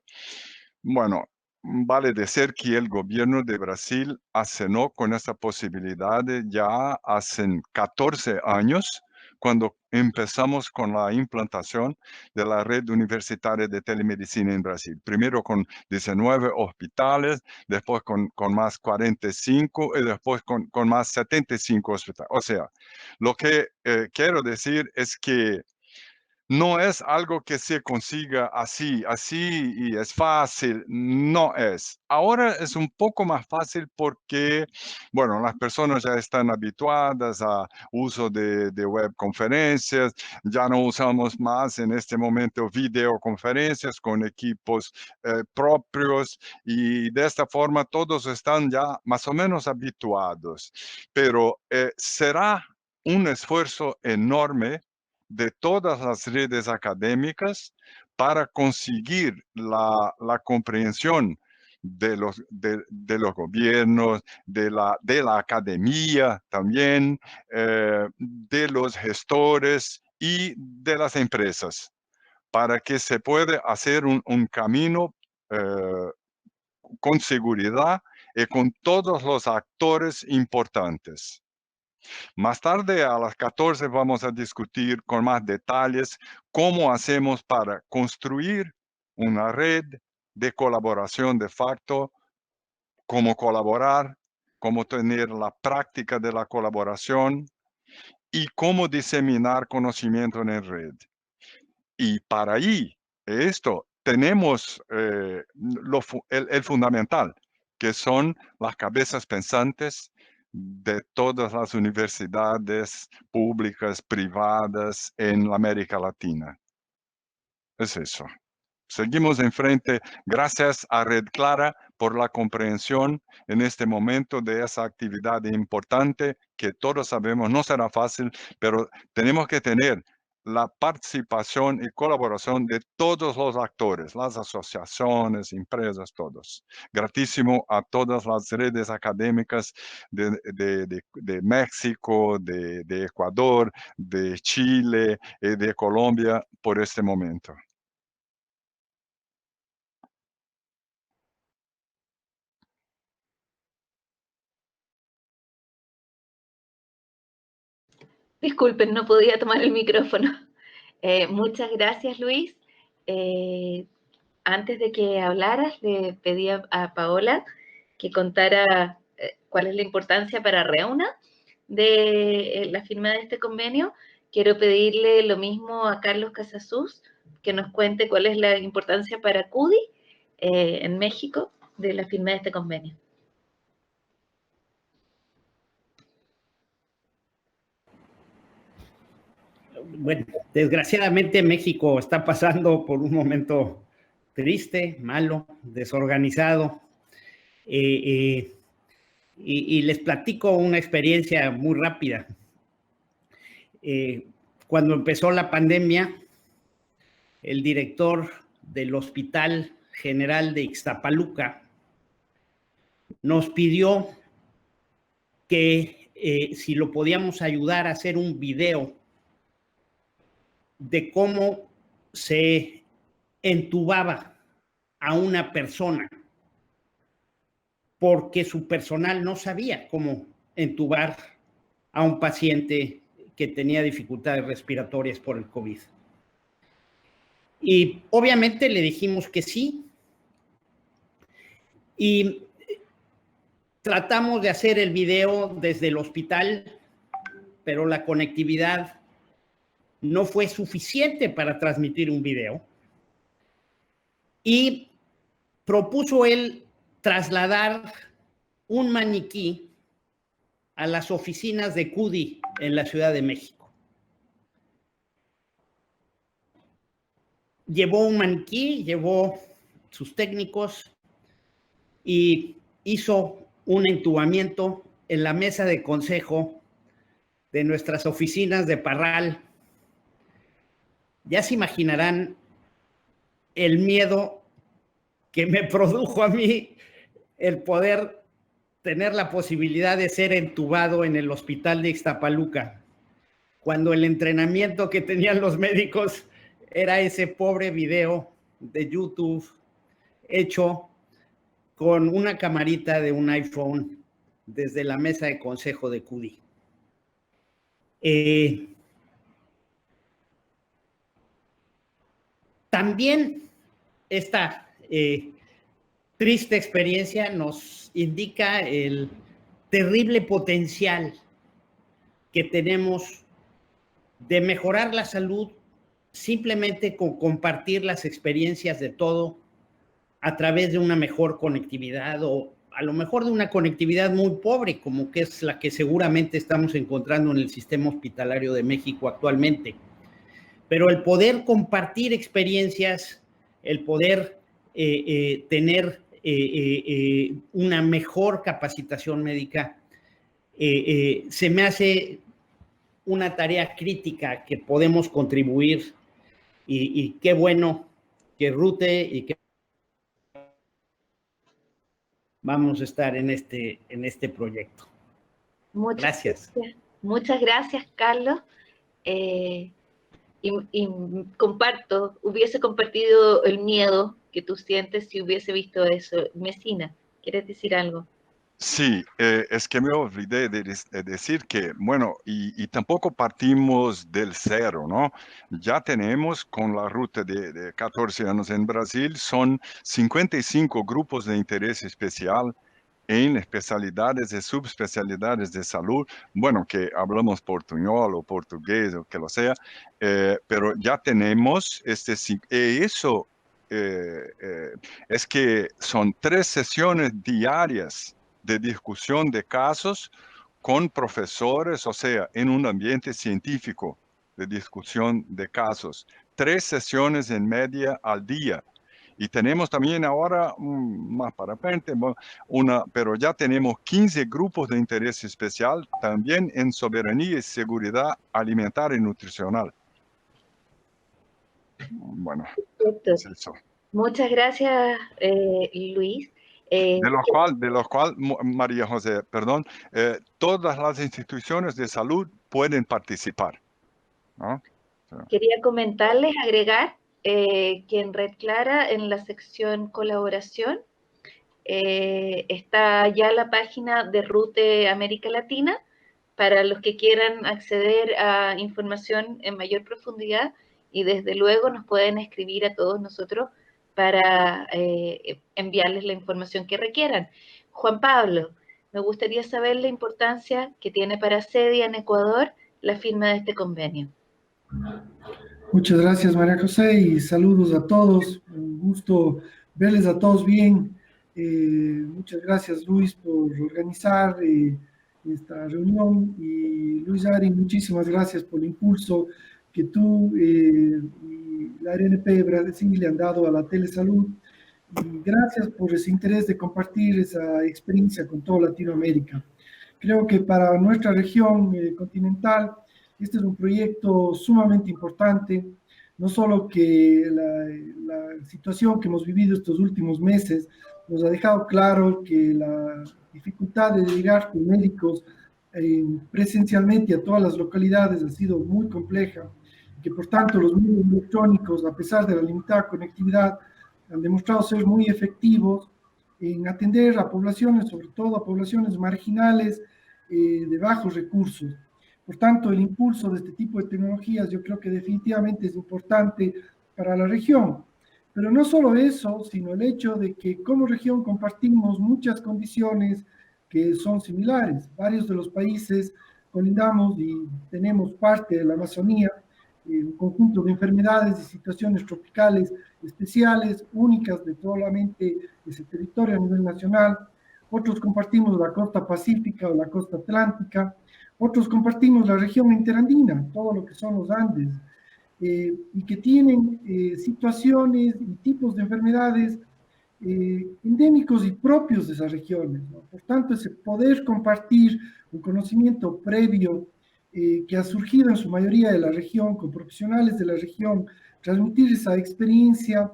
bueno, vale decir que el gobierno de Brasil acenó con esta posibilidad ya hace 14 años, cuando empezamos con la implantación de la red universitaria de telemedicina en Brasil. Primero con 19 hospitales, después con más 45 y después con más 75 hospitales. O sea, lo que quiero decir es que no es algo que se consiga así y es fácil, no es. Ahora es un poco más fácil porque, bueno, las personas ya están habituadas a uso de webconferencias, ya no usamos más en este momento videoconferencias con equipos propios y de esta forma todos están ya más o menos habituados. Pero será un esfuerzo enorme de todas las redes académicas para conseguir la comprensión de los gobiernos, de la academia también, de los gestores y de las empresas, para que se pueda hacer un camino con seguridad y con todos los actores importantes. Más tarde, a las 14, vamos a discutir con más detalles cómo hacemos para construir una red de colaboración de facto, cómo colaborar, cómo tener la práctica de la colaboración y cómo diseminar conocimiento en red. Y para ahí esto tenemos el fundamental, que son las cabezas pensantes de todas las universidades públicas, privadas en la América Latina. Es eso. Seguimos en frente. Gracias a RedCLARA por la comprensión en este momento de esa actividad importante que todos sabemos no será fácil, pero tenemos que tener la participación y colaboración de todos los actores, las asociaciones, empresas, todos. Gratísimo a todas las redes académicas de México, de Ecuador, de Chile y de Colombia por este momento. Disculpen, no podía tomar el micrófono. Muchas gracias, Luis. Antes de que hablaras, le pedí a Paola que contara cuál es la importancia para Reuna de la firma de este convenio. Quiero pedirle lo mismo a Carlos Casasus, que nos cuente cuál es la importancia para CUDI en México de la firma de este convenio. Bueno, desgraciadamente México está pasando por un momento triste, malo, desorganizado. Y les platico una experiencia muy rápida. Cuando empezó la pandemia, el director del Hospital General de Ixtapaluca nos pidió que si lo podíamos ayudar a hacer un video de cómo se entubaba a una persona, porque su personal no sabía cómo entubar a un paciente que tenía dificultades respiratorias por el COVID. Y obviamente le dijimos que sí. Y tratamos de hacer el video desde el hospital, pero la conectividad no fue suficiente para transmitir un video. Y propuso él trasladar un maniquí a las oficinas de CUDI en la Ciudad de México. Llevó un maniquí, llevó sus técnicos y hizo un entubamiento en la mesa de consejo de nuestras oficinas de Parral. Ya se imaginarán el miedo que me produjo a mí el poder tener la posibilidad de ser entubado en el hospital de Ixtapaluca, cuando el entrenamiento que tenían los médicos era ese pobre video de YouTube hecho con una camarita de un iPhone desde la mesa de consejo de CUDI. También esta triste experiencia nos indica el terrible potencial que tenemos de mejorar la salud simplemente con compartir las experiencias de todo a través de una mejor conectividad, o a lo mejor de una conectividad muy pobre, como que es la que seguramente estamos encontrando en el sistema hospitalario de México actualmente. Pero el poder compartir experiencias, el poder tener una mejor capacitación médica, se me hace una tarea crítica que podemos contribuir, y qué bueno que RUTE y que vamos a estar en este proyecto. Gracias. Muchas gracias, Carlos. Y comparto, hubiese compartido el miedo que tú sientes si hubiese visto eso. Mesina, ¿quieres decir algo? Sí, es que me olvidé de decir que, bueno, y tampoco partimos del cero, ¿no? Ya tenemos con la ruta de 14 años en Brasil, son 55 grupos de interés especial en especialidades y subespecialidades de salud, bueno, que hablamos portuñol o portugués o que lo sea, pero ya tenemos eso es que son 3 sesiones diarias de discusión de casos con profesores, o sea, en un ambiente científico de discusión de casos. 3 sesiones en media al día. Y tenemos también ahora, más para frente, pero ya tenemos 15 grupos de interés especial también en soberanía y seguridad alimentaria y nutricional. Bueno, es eso. Muchas gracias, Luis. De los cual, María José, perdón, todas las instituciones de salud pueden participar, ¿no? Quería comentarles, agregar, que en RedCLARA, en la sección colaboración, está ya la página de RUTE América Latina, para los que quieran acceder a información en mayor profundidad, y desde luego nos pueden escribir a todos nosotros para enviarles la información que requieran. Juan Pablo, me gustaría saber la importancia que tiene para CEDIA en Ecuador la firma de este convenio. Muchas gracias, María José, y saludos a todos. Un gusto verles a todos bien. Muchas gracias, Luis, por organizar esta reunión. Y Luis Ari, muchísimas gracias por el impulso que tú y la RNP Brasil le han dado a la telesalud. Y gracias por ese interés de compartir esa experiencia con toda Latinoamérica. Creo que para nuestra región continental, este es un proyecto sumamente importante, no solo que la situación que hemos vivido estos últimos meses nos ha dejado claro que la dificultad de llegar con médicos presencialmente a todas las localidades ha sido muy compleja, que por tanto los medios electrónicos, a pesar de la limitada conectividad, han demostrado ser muy efectivos en atender a poblaciones, sobre todo a poblaciones marginales de bajos recursos. Por tanto, el impulso de este tipo de tecnologías yo creo que definitivamente es importante para la región. Pero no solo eso, sino el hecho de que como región compartimos muchas condiciones que son similares. Varios de los países colindamos y tenemos parte de la Amazonía, un conjunto de enfermedades y situaciones tropicales especiales, únicas de solamente ese territorio a nivel nacional. Otros compartimos la costa pacífica o la costa atlántica. Otros compartimos la región interandina, todo lo que son los Andes, y que tienen situaciones y tipos de enfermedades endémicos y propios de esas regiones, ¿no? Por tanto, ese poder compartir un conocimiento previo que ha surgido en su mayoría de la región, con profesionales de la región, transmitir esa experiencia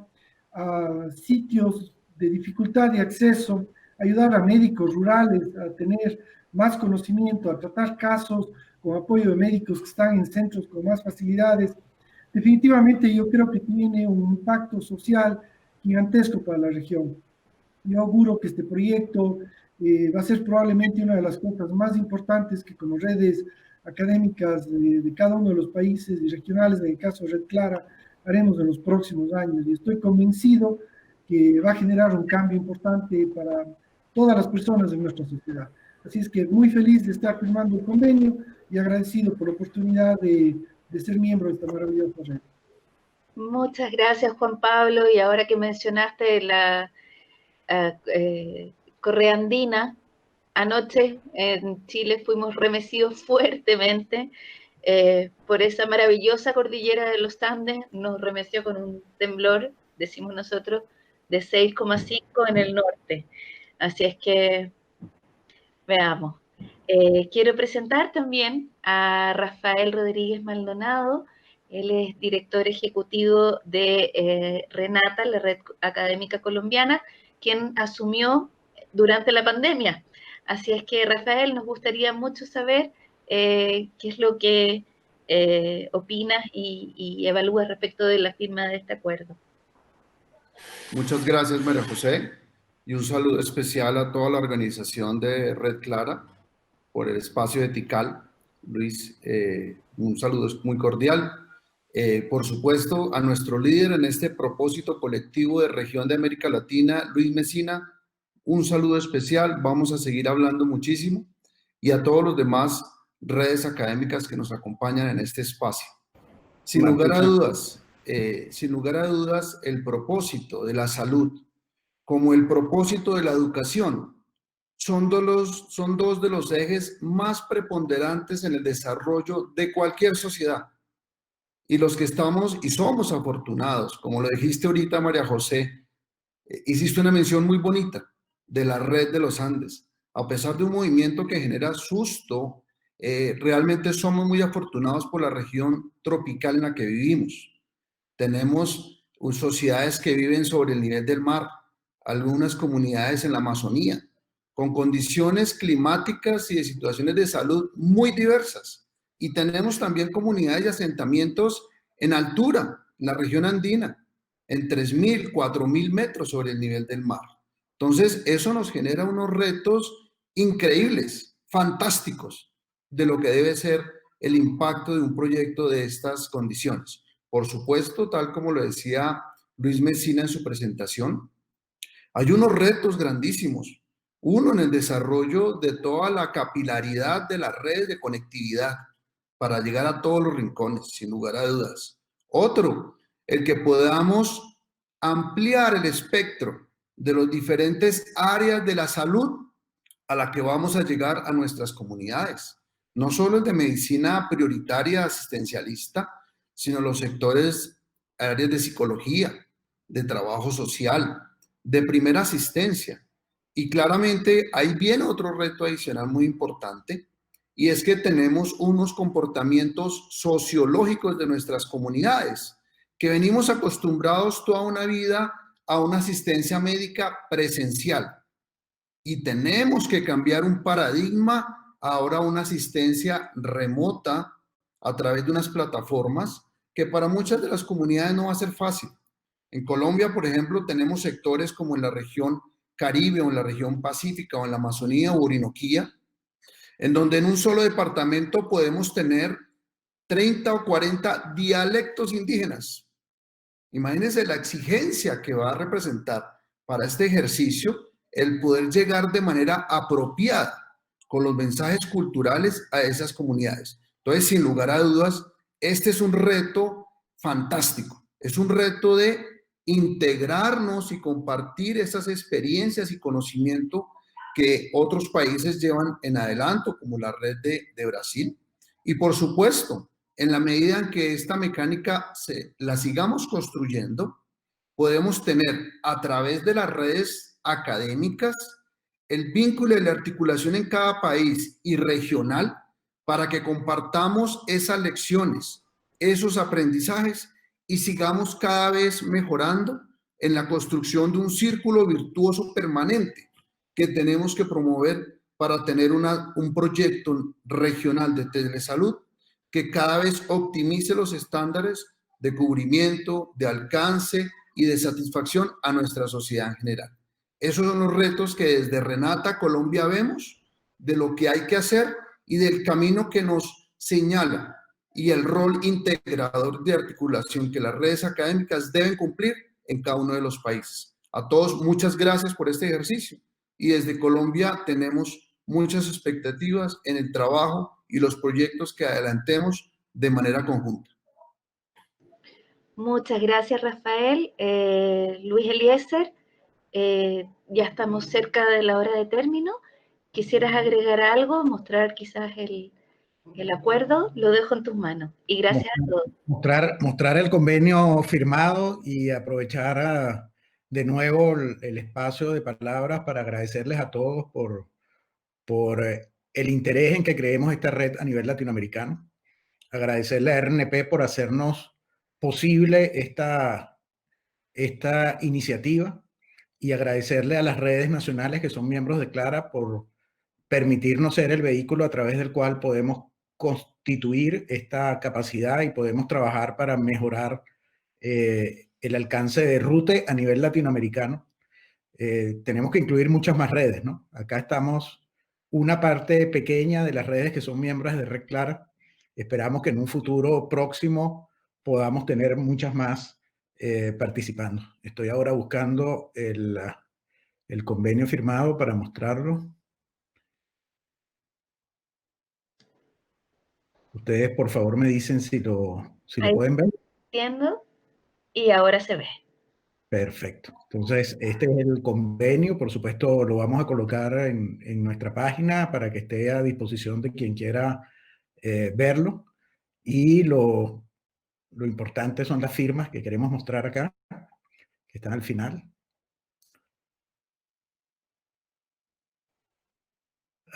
a sitios de dificultad de acceso, ayudar a médicos rurales a tener más conocimiento, a tratar casos con apoyo de médicos que están en centros con más facilidades. Definitivamente yo creo que tiene un impacto social gigantesco para la región. Yo auguro que este proyecto va a ser probablemente una de las cosas más importantes que como redes académicas de cada uno de los países y regionales, en el caso de RedCLARA, haremos en los próximos años. Y estoy convencido que va a generar un cambio importante para todas las personas de nuestra sociedad. Así es que muy feliz de estar firmando el convenio y agradecido por la oportunidad de ser miembro de esta maravillosa red. Muchas gracias, Juan Pablo. Y ahora que mencionaste la Correa Andina, anoche en Chile fuimos remecidos fuertemente por esa maravillosa cordillera de los Andes. Nos remeció con un temblor, decimos nosotros, de 6,5 en el norte. Así es que veamos. Quiero presentar también a Rafael Rodríguez Maldonado. Él es director ejecutivo de RENATA, la Red Académica Colombiana, quien asumió durante la pandemia. Así es que, Rafael, nos gustaría mucho saber qué es lo que opinas y evalúas respecto de la firma de este acuerdo. Muchas gracias, María José, y un saludo especial a toda la organización de RedCLARA por el espacio de TICAL. Luis, un saludo muy cordial. Por supuesto, a nuestro líder en este propósito colectivo de región de América Latina, Luis Mesina, un saludo especial. Vamos a seguir hablando muchísimo, y a todos los demás redes académicas que nos acompañan en este espacio. Sin lugar a dudas, el propósito de la salud, como el propósito de la educación, son dos de los ejes más preponderantes en el desarrollo de cualquier sociedad. Y los que estamos y somos afortunados, como lo dijiste ahorita, María José, hiciste una mención muy bonita de la red de los Andes. A pesar de un movimiento que genera susto, realmente somos muy afortunados por la región tropical en la que vivimos. Tenemos sociedades que viven sobre el nivel del mar, algunas comunidades en la Amazonía, con condiciones climáticas y de situaciones de salud muy diversas. Y tenemos también comunidades y asentamientos en altura, en la región andina, en 3.000, 4.000 metros sobre el nivel del mar. Entonces, eso nos genera unos retos increíbles, fantásticos, de lo que debe ser el impacto de un proyecto de estas condiciones. Por supuesto, tal como lo decía Luis Messina en su presentación, hay unos retos grandísimos. Uno, en el desarrollo de toda la capilaridad de las redes de conectividad para llegar a todos los rincones, sin lugar a dudas. Otro, el que podamos ampliar el espectro de las diferentes áreas de la salud a la que vamos a llegar a nuestras comunidades. No solo el de medicina prioritaria asistencialista, sino los sectores, áreas de psicología, de trabajo social, de primera asistencia. Y claramente ahí viene otro reto adicional muy importante, y es que tenemos unos comportamientos sociológicos de nuestras comunidades, que venimos acostumbrados toda una vida a una asistencia médica presencial. Y tenemos que cambiar un paradigma ahora a una asistencia remota a través de unas plataformas que para muchas de las comunidades no va a ser fácil. En Colombia, por ejemplo, tenemos sectores como en la región Caribe o en la región Pacífica o en la Amazonía o Orinoquía, en donde en un solo departamento podemos tener 30 o 40 dialectos indígenas. Imagínense la exigencia que va a representar para este ejercicio el poder llegar de manera apropiada con los mensajes culturales a esas comunidades. Entonces, sin lugar a dudas, este es un reto fantástico. Es un reto de integrarnos y compartir esas experiencias y conocimiento que otros países llevan en adelanto, como la red de Brasil. Y por supuesto, en la medida en que esta mecánica la sigamos construyendo, podemos tener a través de las redes académicas el vínculo y la articulación en cada país y regional para que compartamos esas lecciones, esos aprendizajes y sigamos cada vez mejorando en la construcción de un círculo virtuoso permanente que tenemos que promover para tener un proyecto regional de telesalud que cada vez optimice los estándares de cubrimiento, de alcance y de satisfacción a nuestra sociedad en general. Esos son los retos que desde Renata Colombia vemos, de lo que hay que hacer y del camino que nos señala y el rol integrador de articulación que las redes académicas deben cumplir en cada uno de los países. A todos, muchas gracias por este ejercicio. Y desde Colombia tenemos muchas expectativas en el trabajo y los proyectos que adelantemos de manera conjunta. Muchas gracias, Rafael. Luis Eliezer, ya estamos cerca de la hora de término. ¿Quisieras agregar algo, mostrar quizás el acuerdo? Lo dejo en tus manos. Y gracias a todos. Mostrar el convenio firmado y aprovechar de nuevo el espacio de palabras para agradecerles a todos por el interés en que creemos esta red a nivel latinoamericano. Agradecerle a RNP por hacernos posible esta iniciativa y agradecerle a las redes nacionales que son miembros de CLARA por permitirnos ser el vehículo a través del cual podemos constituir esta capacidad y podemos trabajar para mejorar el alcance de RUTE a nivel latinoamericano. Tenemos que incluir muchas más redes, ¿no? Acá estamos una parte pequeña de las redes que son miembros de RedCLARA. Esperamos que en un futuro próximo podamos tener muchas más participando. Estoy ahora buscando el el convenio firmado para mostrarlo. Ustedes, por favor, me dicen si lo pueden ver. Entiendo. Y ahora se ve. Perfecto. Entonces, este es el convenio. Por supuesto, lo vamos a colocar en nuestra página para que esté a disposición de quien quiera verlo. Y lo importante son las firmas que queremos mostrar acá, que están al final.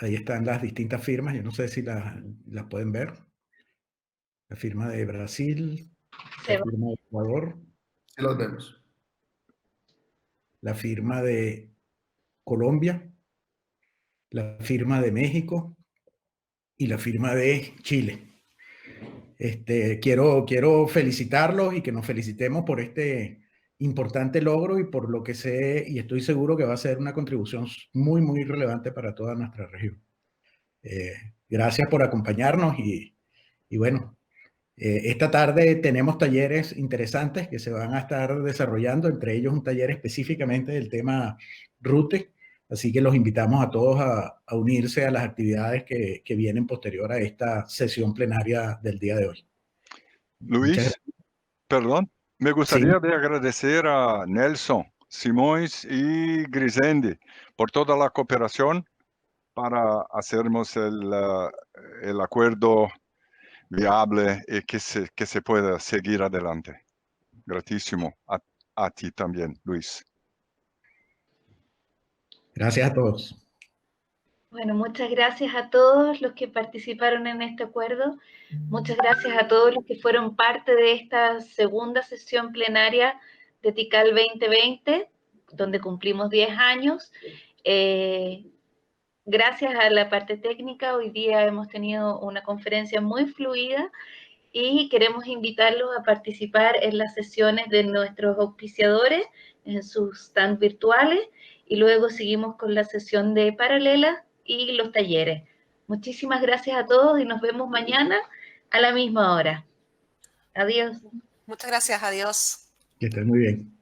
Ahí están las distintas firmas. Yo no sé si las pueden ver. La firma de Brasil, la firma de Ecuador. Sí, los vemos. La firma de Colombia, la firma de México y la firma de Chile. Quiero felicitarlos y que nos felicitemos por este importante logro y por lo que sé y estoy seguro que va a ser una contribución muy, muy relevante para toda nuestra región. Gracias por acompañarnos y bueno, esta tarde tenemos talleres interesantes que se van a estar desarrollando, entre ellos un taller específicamente del tema RUTE, así que los invitamos a todos a unirse a las actividades que vienen posterior a esta sesión plenaria del día de hoy. Luis, perdón, me gustaría de agradecer a Nelson, Simões y Grisende por toda la cooperación para hacernos el acuerdo viable y que se pueda seguir adelante. Gratísimo a ti también, Luis. Gracias a todos. Bueno, muchas gracias a todos los que participaron en este acuerdo. Muchas gracias a todos los que fueron parte de esta segunda sesión plenaria de TICAL 2020, donde cumplimos 10 años. Gracias a la parte técnica, hoy día hemos tenido una conferencia muy fluida y queremos invitarlos a participar en las sesiones de nuestros auspiciadores en sus stands virtuales y luego seguimos con la sesión de paralela y los talleres. Muchísimas gracias a todos y nos vemos mañana a la misma hora. Adiós. Muchas gracias, adiós. Que estén muy bien.